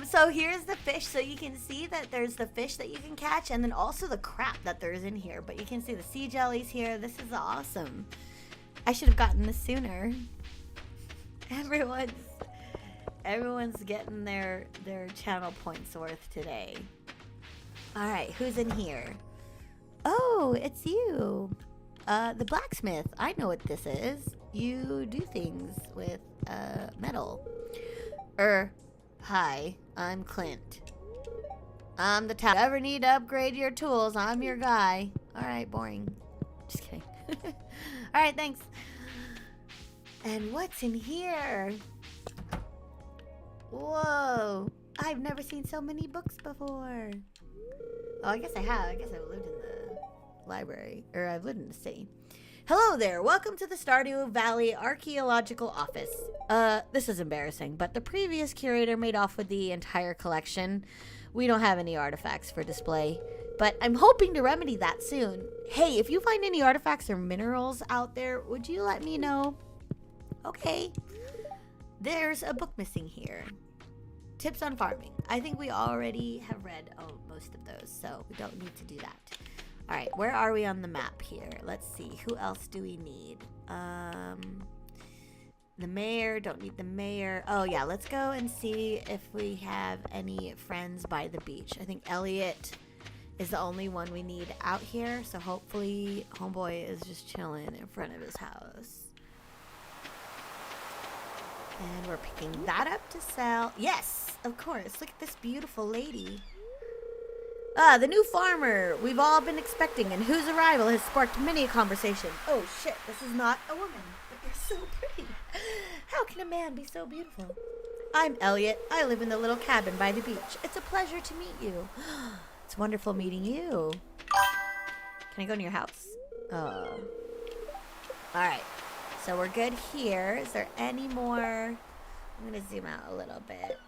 Speaker 1: So here's the fish. So you can see that there's the fish that you can catch and then also the crap that there's in here. But you can see the sea jellies here. This is awesome. I should have gotten this sooner. Everyone's getting their channel points worth today. All right, who's in here? Oh, it's you. The blacksmith. I know what this is. You do things with metal. Hi, I'm Clint. I'm the top. If you ever need to upgrade your tools, I'm your guy. All right, boring. Just kidding. All right, thanks. And what's in here? Whoa. I've never seen so many books before. Oh, I guess I have. I guess I've lived in the library. Or I've lived in the city. Hello there. Welcome to the Stardew Valley Archaeological Office. This is embarrassing, but the previous curator made off with the entire collection. We don't have any artifacts for display, but I'm hoping to remedy that soon. Hey, if you find any artifacts or minerals out there, would you let me know? Okay. There's a book missing here. Tips on farming. I think we already have read most of those, so we don't need to do that. All right, where are we on the map here? Let's see. Who else do we need? The mayor. Don't need the mayor. Oh, yeah. Let's go and see if we have any friends by the beach. I think Elliot is the only one we need out here, so hopefully homeboy is just chilling in front of his house. And we're picking that up to sell. Yes, of course. Look at this beautiful lady. The new farmer we've all been expecting and whose arrival has sparked many a conversation. Oh, shit. This is not a woman, but you're so pretty. How can a man be so beautiful? I'm Elliot. I live in the little cabin by the beach. It's a pleasure to meet you. It's wonderful meeting you. Can I go in your house? All right. So we're good here. Is there any more? I'm going to zoom out a little bit.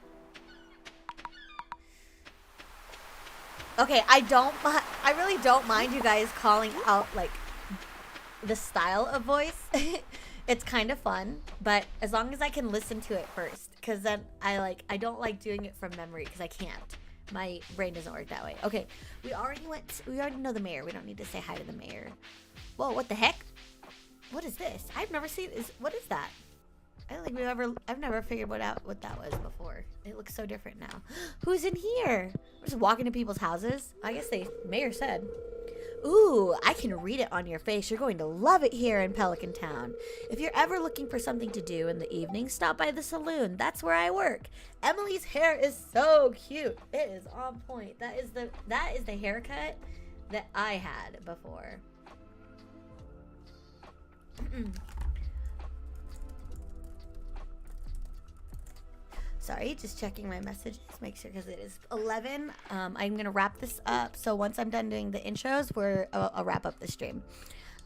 Speaker 1: Okay, I really don't mind you guys calling out, like, the style of voice. It's kind of fun, but as long as I can listen to it first, because then I don't like doing it from memory, because I can't. My brain doesn't work that way. Okay, we already know the mayor. We don't need to say hi to the mayor. Whoa, what the heck? What is this? I've never seen this. What is that? I don't think I've never figured out what that was before. It looks so different now. Who's in here? We're just walking to people's houses. I guess the mayor said. Ooh, I can read it on your face. You're going to love it here in Pelican Town. If you're ever looking for something to do in the evening, stop by the saloon. That's where I work. Emily's hair is so cute. It is on point. That is the haircut that I had before. Sorry, just checking my messages. Make sure, because it is 11. I'm going to wrap this up. So once I'm done doing the intros, I'll wrap up the stream.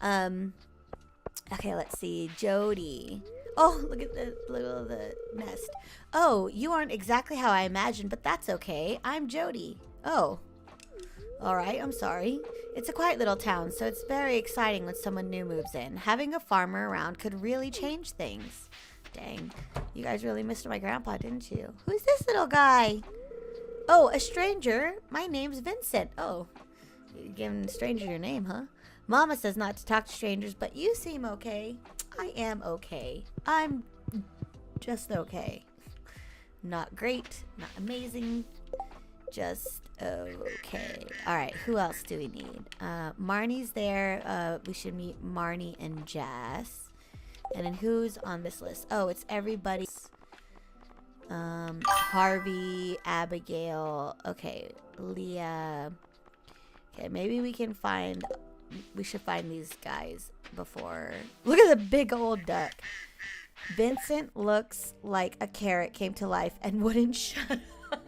Speaker 1: Okay, let's see. Jody. Oh, look at the nest. Oh, you aren't exactly how I imagined, but that's okay. I'm Jody. Oh, All right, I'm sorry. It's a quiet little town, so it's very exciting when someone new moves in. Having a farmer around could really change things. Dang, you guys really missed my grandpa, didn't you? Who's this little guy? Oh, a stranger. My name's Vincent. Oh, you're giving a stranger your name, huh? Mama says not to talk to strangers, but you seem okay. I am okay. I'm just okay. Not great, not amazing, just okay. All right, who else do we need? Marnie's there. We should meet Marnie and Jess. And then who's on this list? Oh, it's everybody. Harvey, Abigail. Okay, Leah. Okay, maybe we should find these guys before. Look at the big old duck. Vincent looks like a carrot came to life and wouldn't shut up.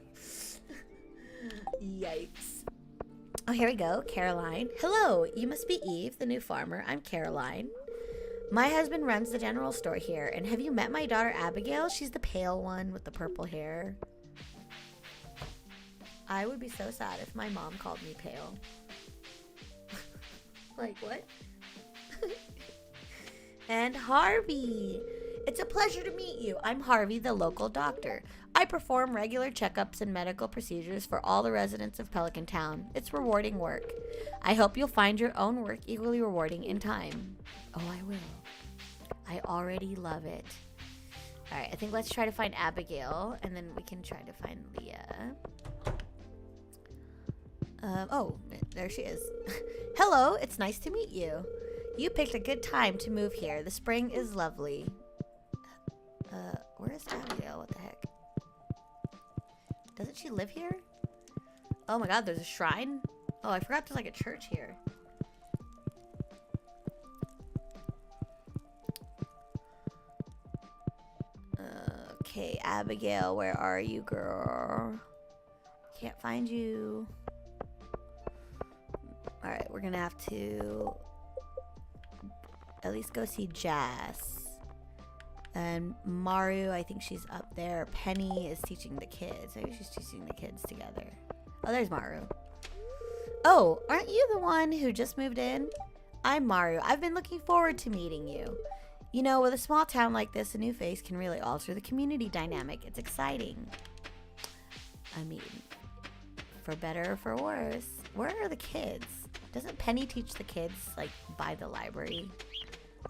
Speaker 1: Yikes. Oh, here we go. Caroline. Hello, you must be Eve, the new farmer. I'm Caroline. My husband runs the general store here, and have you met my daughter Abigail? She's the pale one with the purple hair. I would be so sad if my mom called me pale. Like, what? And Harvey. It's a pleasure to meet you. I'm Harvey, the local doctor. I perform regular checkups and medical procedures for all the residents of Pelican Town. It's rewarding work. I hope you'll find your own work equally rewarding in time. Oh, I will. I already love it. All right, I think let's try to find Abigail, and then we can try to find Leah. Oh, there she is. Hello, it's nice to meet you. You picked a good time to move here. The spring is lovely. Where is Abigail? What the heck? Doesn't she live here? Oh my god, there's a shrine? Oh, I forgot there's like a church here. Okay, Abigail, where are you, girl? Can't find you. Alright, we're gonna have to at least go see Jess. And Maru, I think she's up there. Penny is teaching the kids. Maybe she's teaching the kids together. Oh, there's Maru. Oh, aren't you the one who just moved in? I'm Maru. I've been looking forward to meeting you. You know, with a small town like this, a new face can really alter the community dynamic. It's exciting. I mean, for better or for worse. Where are the kids? Doesn't Penny teach the kids, like, by the library?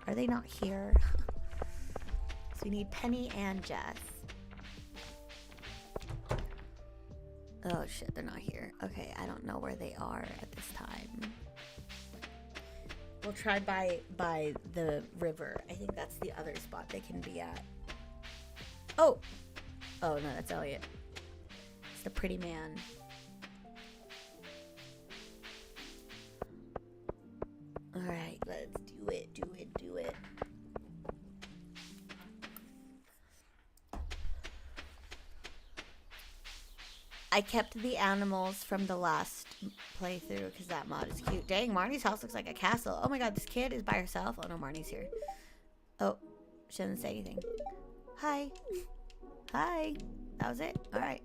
Speaker 1: Are they not here? So we need Penny and Jess. Oh shit, they're not here. Okay, I don't know where they are at this time. We'll try by the river. I think that's the other spot they can be at. Oh! Oh no, that's Elliot. It's the pretty man. Alright, let's do it, do it, do it. I kept the animals from the last playthrough because that mod is cute. Dang, Marnie's house looks like a castle. Oh my god, this kid is by herself. Oh no, Marnie's here. Oh, she doesn't say anything. Hi. Hi. That was it? Alright.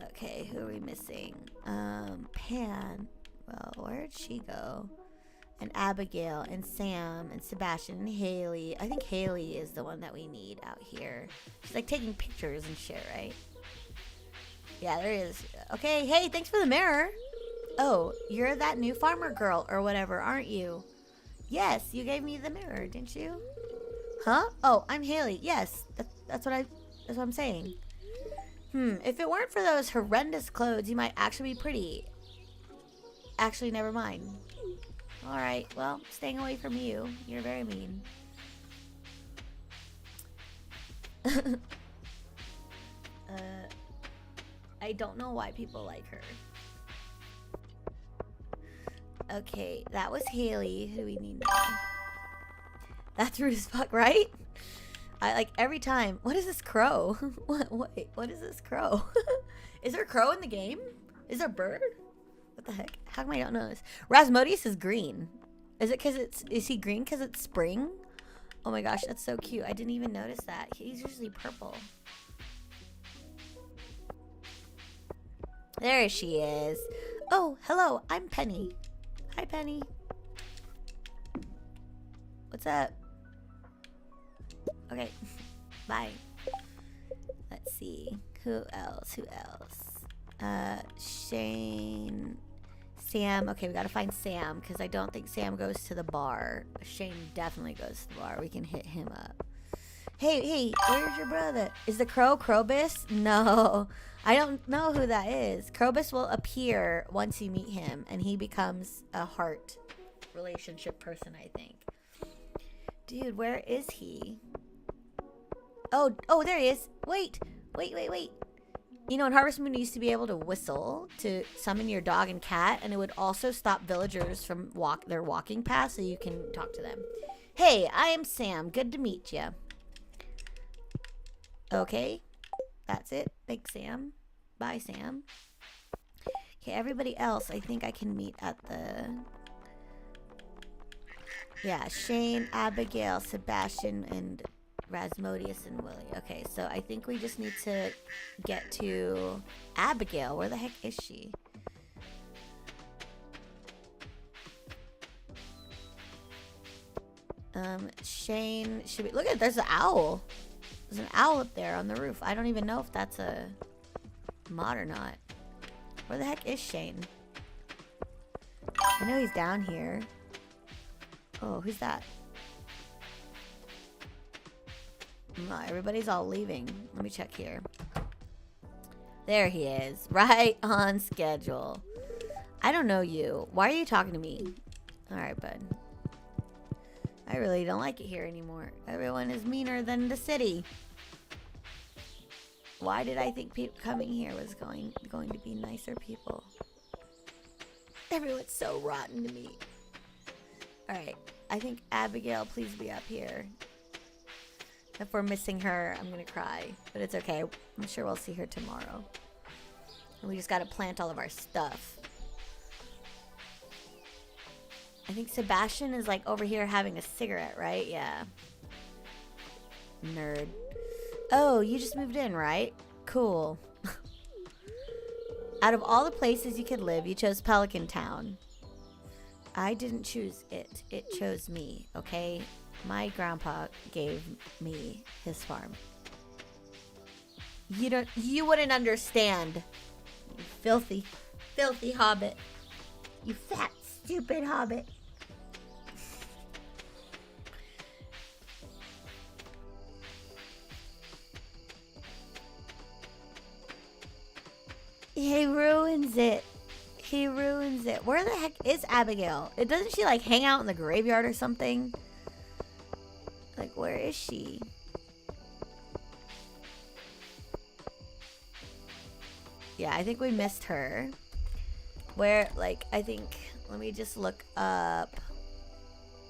Speaker 1: Okay, who are we missing? Pan. Well, where'd she go? And Abigail and Sam and Sebastian and Haley. I think Haley is the one that we need out here. She's like taking pictures and shit, right? Yeah, there is. Okay, hey, thanks for the mirror. Oh, you're that new farmer girl or whatever, aren't you? Yes, you gave me the mirror, didn't you? Huh? Oh, I'm Haley. Yes, that's what I'm saying. If it weren't for those horrendous clothes, you might actually be pretty. Actually, never mind. All right, well, staying away from you. You're very mean. I don't know why people like her. Okay, that was Haley. Who do we need now? That's rude as fuck, right? I like every time. What is this crow? What is this crow? Is there a crow in the game? Is there a bird? What the heck? How come I don't know this? Rasmodius is green. Is it because is he green because it's spring? Oh my gosh, that's so cute. I didn't even notice that. He's usually purple. There she is. Oh, hello. I'm Penny. Hi, Penny. What's up? Okay. Bye. Let's see. Who else? Shane. Sam. Okay, we gotta find Sam because I don't think Sam goes to the bar. Shane definitely goes to the bar. We can hit him up. Hey, where's your brother? Is the crow Krobus? No, I don't know who that is. Krobus will appear once you meet him, and he becomes a heart relationship person, I think. Dude, where is he? Oh, there he is. Wait. You know, in Harvest Moon, you used to be able to whistle to summon your dog and cat, and it would also stop villagers from their walking path, so you can talk to them. Hey, I am Sam. Good to meet you. Okay, that's it. Thanks, Sam. Bye, Sam. Okay, everybody else, I think I can meet at the... Yeah, Shane, Abigail, Sebastian, and Rasmodius and Willie. Okay, so I think we just need to get to Abigail. Where the heck is she? Shane, should we... Look at, there's an owl. There's an owl up there on the roof. I don't even know if that's a mod or not. Where the heck is Shane? I know he's down here. Oh, who's that? No, everybody's all leaving. Let me check here. There he is. Right on schedule. I don't know you. Why are you talking to me? Alright, bud. I really don't like it here anymore. Everyone is meaner than the city. Why did I think people coming here was going to be nicer people? Everyone's so rotten to me. Alright, I think Abigail, please be up here. If we're missing her, I'm gonna cry. But it's okay. I'm sure we'll see her tomorrow. And we just gotta plant all of our stuff. I think Sebastian is like over here having a cigarette, right? Yeah. Nerd. Oh, you just moved in, right? Cool. Out of all the places you could live, you chose Pelican Town. I didn't choose it. It chose me, okay? My grandpa gave me his farm. You wouldn't understand. You filthy hobbit. You fat, stupid hobbit. He ruins it. Where the heck is Abigail? Doesn't she like hang out in the graveyard or something? Like, where is she? Yeah, I think we missed her. Where, like, I think... Let me just look up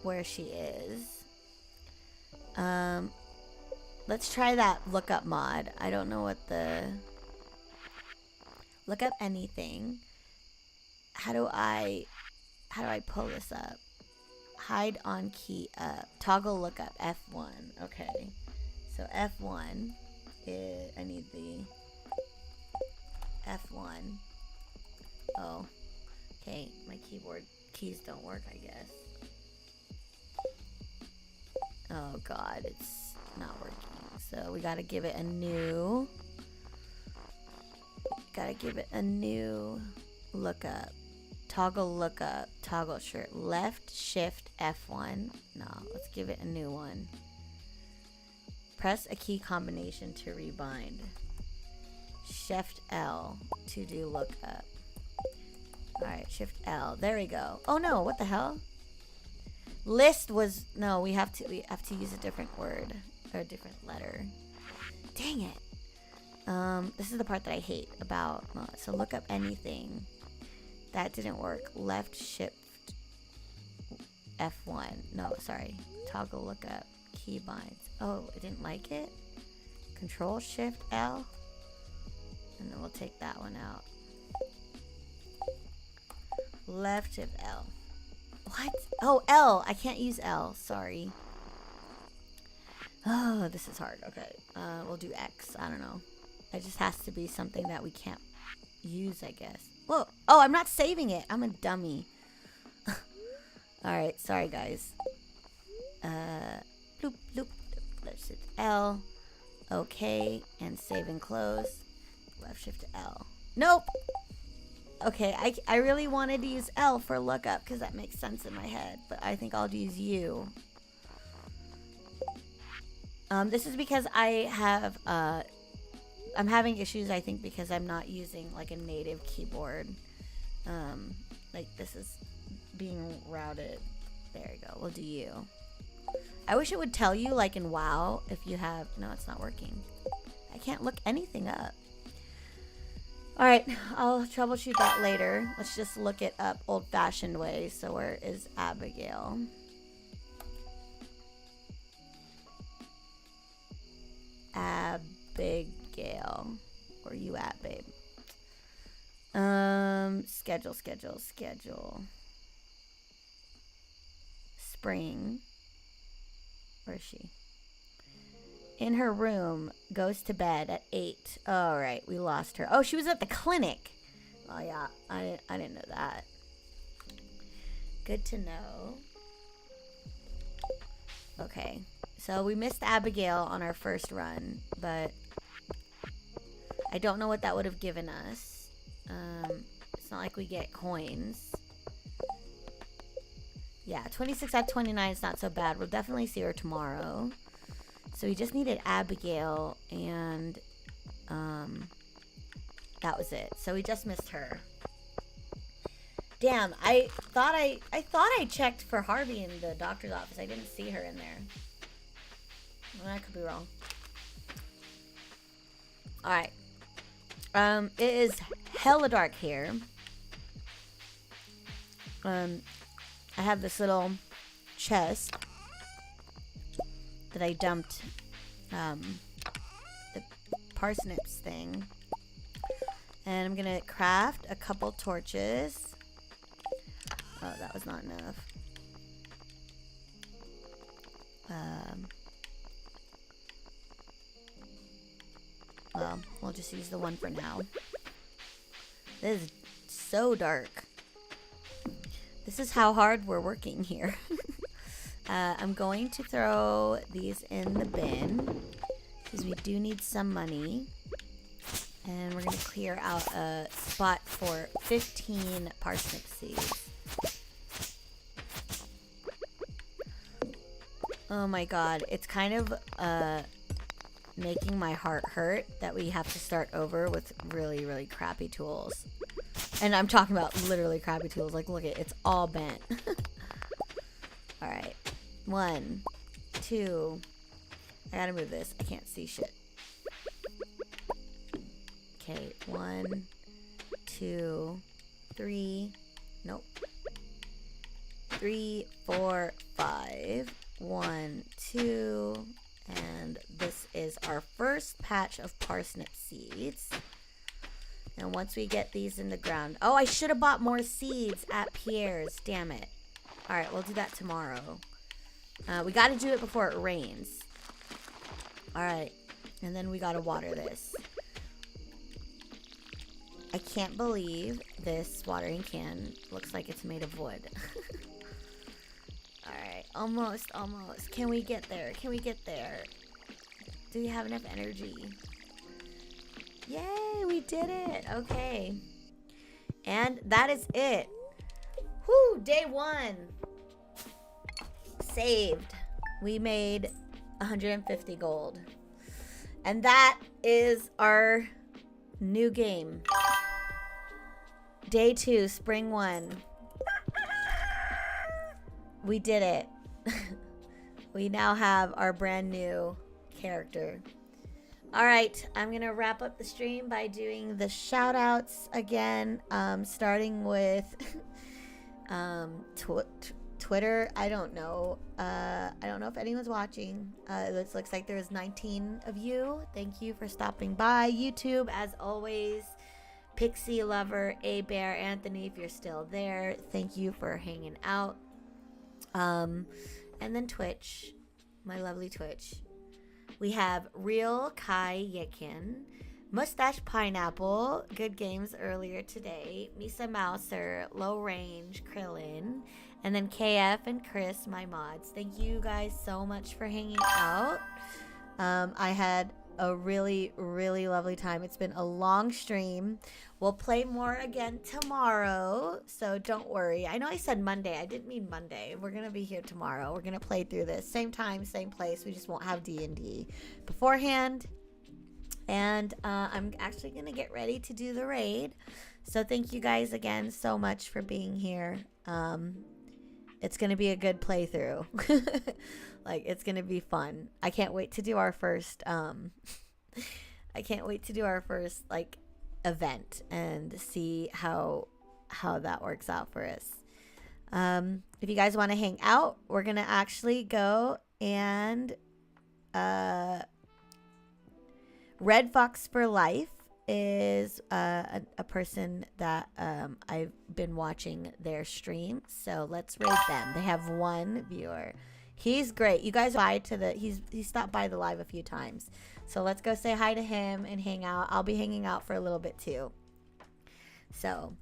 Speaker 1: where she is. Let's try that lookup mod. I don't know what the... Look up anything. How do I pull this up? Hide on key up. Toggle lookup. F1. Okay. So F1 is... I need the... F1. Oh. Okay. My keyboard keys don't work, I guess. Oh god, it's not working. So we gotta give it a new... lookup. Toggle lookup. Toggle shirt. Left shift F1. No, let's give it a new one. Press a key combination to rebind. Shift L to do lookup. Alright, shift L. There we go. Oh no, what the hell? List was... No, we have to use a different word. Or a different letter. Dang it. This is the part that I hate about... So look up anything. That didn't work. Left shift F1. No, sorry. Toggle lookup. Keybinds. Oh, it didn't like it? Control shift L. And then we'll take that one out. Left shift L. What? Oh, L. I can't use L. Sorry. Oh, this is hard. Okay. We'll do X. I don't know. It just has to be something that we can't use, I guess. Whoa. Oh, I'm not saving it. I'm a dummy. Alright, sorry guys. Bloop, bloop. Let's hit L. Okay, and save and close. Left shift L. Nope! Okay, I really wanted to use L for lookup because that makes sense in my head, but I think I'll use U. This is because I have, I'm having issues, I think, because I'm not using, like, a native keyboard. Like, this is being routed. There you go. We'll do U. I wish it would tell you, like, in WoW, if you have... No, it's not working. I can't look anything up. Alright, I'll troubleshoot that later. Let's just look it up old-fashioned way. So where is Abigail? Abigail. Where you at, babe? Schedule. Spring. Where is she? In her room, goes to bed at 8. All right, we lost her. Oh, she was at the clinic. Oh yeah, I didn't know that. Good to know. Okay, so we missed Abigail on our first run, but I don't know what that would have given us. It's not like we get coins. Yeah, 26 out of 29 is not so bad. We'll definitely see her tomorrow. So we just needed Abigail, and that was it. So we just missed her. Damn, I thought I checked for Harvey in the doctor's office. I didn't see her in there. Well, I could be wrong. All right. It is hella dark here. I have this little chest that I dumped the parsnips thing. And I'm gonna craft a couple torches. Oh, that was not enough. Well, we'll just use the one for now. This is so dark. This is how hard we're working here. I'm going to throw these in the bin because we do need some money. And we're going to clear out a spot for 15 parsnip seeds. Oh my god, it's kind of making my heart hurt that we have to start over with really, really crappy tools. And I'm talking about literally crappy tools. Like, look at it. It's all bent. Alright. 1, 2. I gotta move this. I can't see shit. Okay. 1, 2, 3. Nope. 3, 4, 5. 1, 2. And this is our first patch of parsnip seeds. And once we get these in the ground... Oh, I should have bought more seeds at Pierre's. Damn it. Alright, we'll do that tomorrow. We gotta do it before it rains. Alright. And then we gotta water this. I can't believe this watering can looks like it's made of wood. Alright, almost. Can we get there? Do we have enough energy? Yay, we did it. Okay. And that is it. Whew, day 1. Saved. We made 150 gold. And that is our new game. Day 2, spring 1. We did it. We now have our brand new character. Alright, I'm going to wrap up the stream by doing the shout outs again, starting with Twitter. I don't know if anyone's watching. It looks like there's 19 of you. Thank you for stopping by. YouTube, as always, Pixie Lover, A Bear, Anthony, if you're still there, thank you for hanging out. And then Twitch, my lovely Twitch. We have Real Kai Yikin, Mustache Pineapple, good games earlier today. Misa Mouser, Low Range, Krillin, and then KF and Chris, my mods. Thank you guys so much for hanging out. I had a really, really lovely time. It's been a long stream. We'll play more again tomorrow, so don't worry. I know I said Monday. I didn't mean Monday. We're going to be here tomorrow. We're going to play through this. Same time, same place. We just won't have D&D beforehand. And I'm actually going to get ready to do the raid. So thank you guys again so much for being here. It's going to be a good playthrough. Like, it's going to be fun. I can't wait to do our first, like, event and see how that works out for us. If you guys want to hang out, we're going to actually go and, Red Fox for Life is a person that I've been watching their stream, so let's raid them. They have 1 viewer. He's great. You guys he's stopped by the live a few times, so let's go say hi to him and hang out. I'll be hanging out for a little bit too. So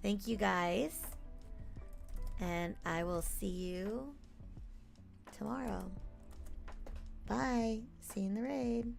Speaker 1: thank you guys, and I will see you tomorrow. Bye. See you in the raid.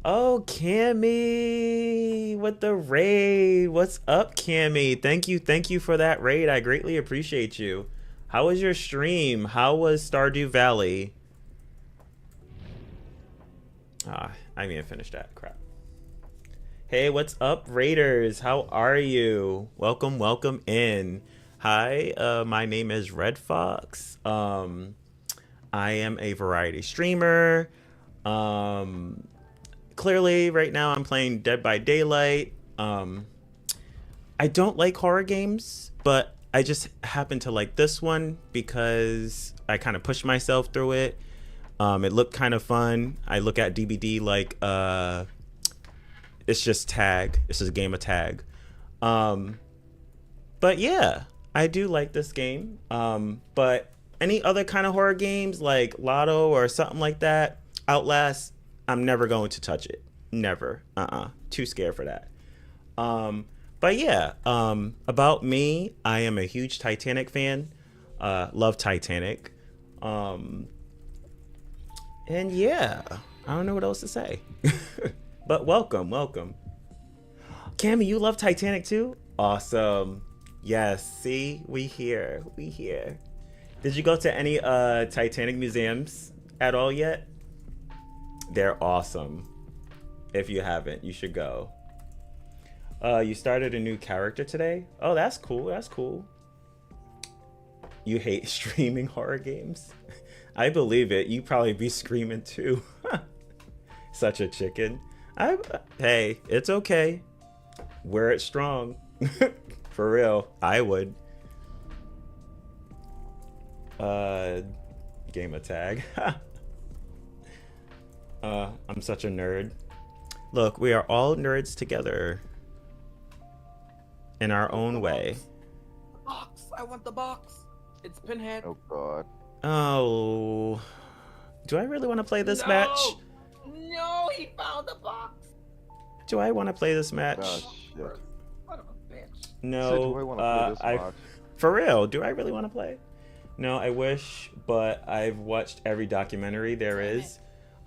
Speaker 3: Oh, Cammy with the raid. What's up, Cammy? Thank you for that raid. I greatly appreciate you. How was your stream? How was Stardew Valley? I didn't even finish that crap. Hey, what's up, Raiders? How are you? Welcome in. Hi, my name is Red Fox. I am a variety streamer. Clearly, right now I'm playing Dead by Daylight. I don't like horror games, but I just happen to like this one because I kind of pushed myself through it. It looked kind of fun. I look at DBD like it's just tag. It's just a game of tag. But yeah, I do like this game. But any other kind of horror games like Lotto or something like that, Outlast, I'm never going to touch it. Never. Too scared for that. But yeah, about me, I am a huge Titanic fan. Love Titanic. And yeah, I don't know what else to say. But welcome. Cammy, you love Titanic too? Awesome. Yes, see, we here. Did you go to any Titanic museums at all yet? They're awesome. If you haven't, you should go. You started a new character today? Oh, that's cool. You hate streaming horror games? I believe it. You probably be screaming too. Such a chicken. Hey, it's okay. Wear it strong. For real, I would. Game of tag. I'm such a nerd. Look, we are all nerds together. In our own way.
Speaker 4: Box! I want the box! It's Pinhead.
Speaker 5: Oh god.
Speaker 3: Oh. Do I really want to play this match?
Speaker 4: No, he found the box!
Speaker 3: Do I want to play this match?
Speaker 5: Oh shit.
Speaker 4: What a bitch.
Speaker 3: No.
Speaker 5: So do I want to play this match?
Speaker 3: For real, do I really want to play? No, I wish, but I've watched every documentary there is.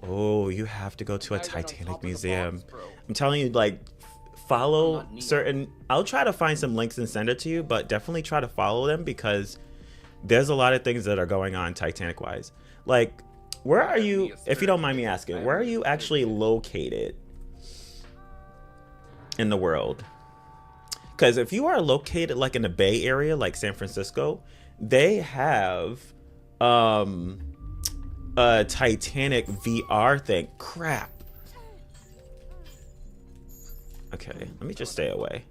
Speaker 3: Oh, you have to go to a Titanic museum. I'm telling you, like, follow certain... I'll try to find some links and send it to you, but definitely try to follow them because there's a lot of things that are going on Titanic-wise. Like, where are you, if you don't mind me asking, where are you actually located in the world? because if you are located like in the Bay Area, like San Francisco, they have a Titanic VR thing. Crap. Okay, let me just stay away.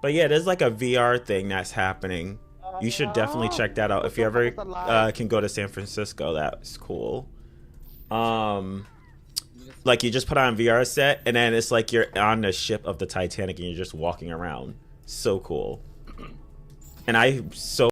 Speaker 3: But yeah, there's like a VR thing that's happening. You should definitely check that out if you ever can go to San Francisco. That's cool. Like you just put on a VR set and then it's like you're on the ship of the Titanic and you're just walking around. So cool. And I so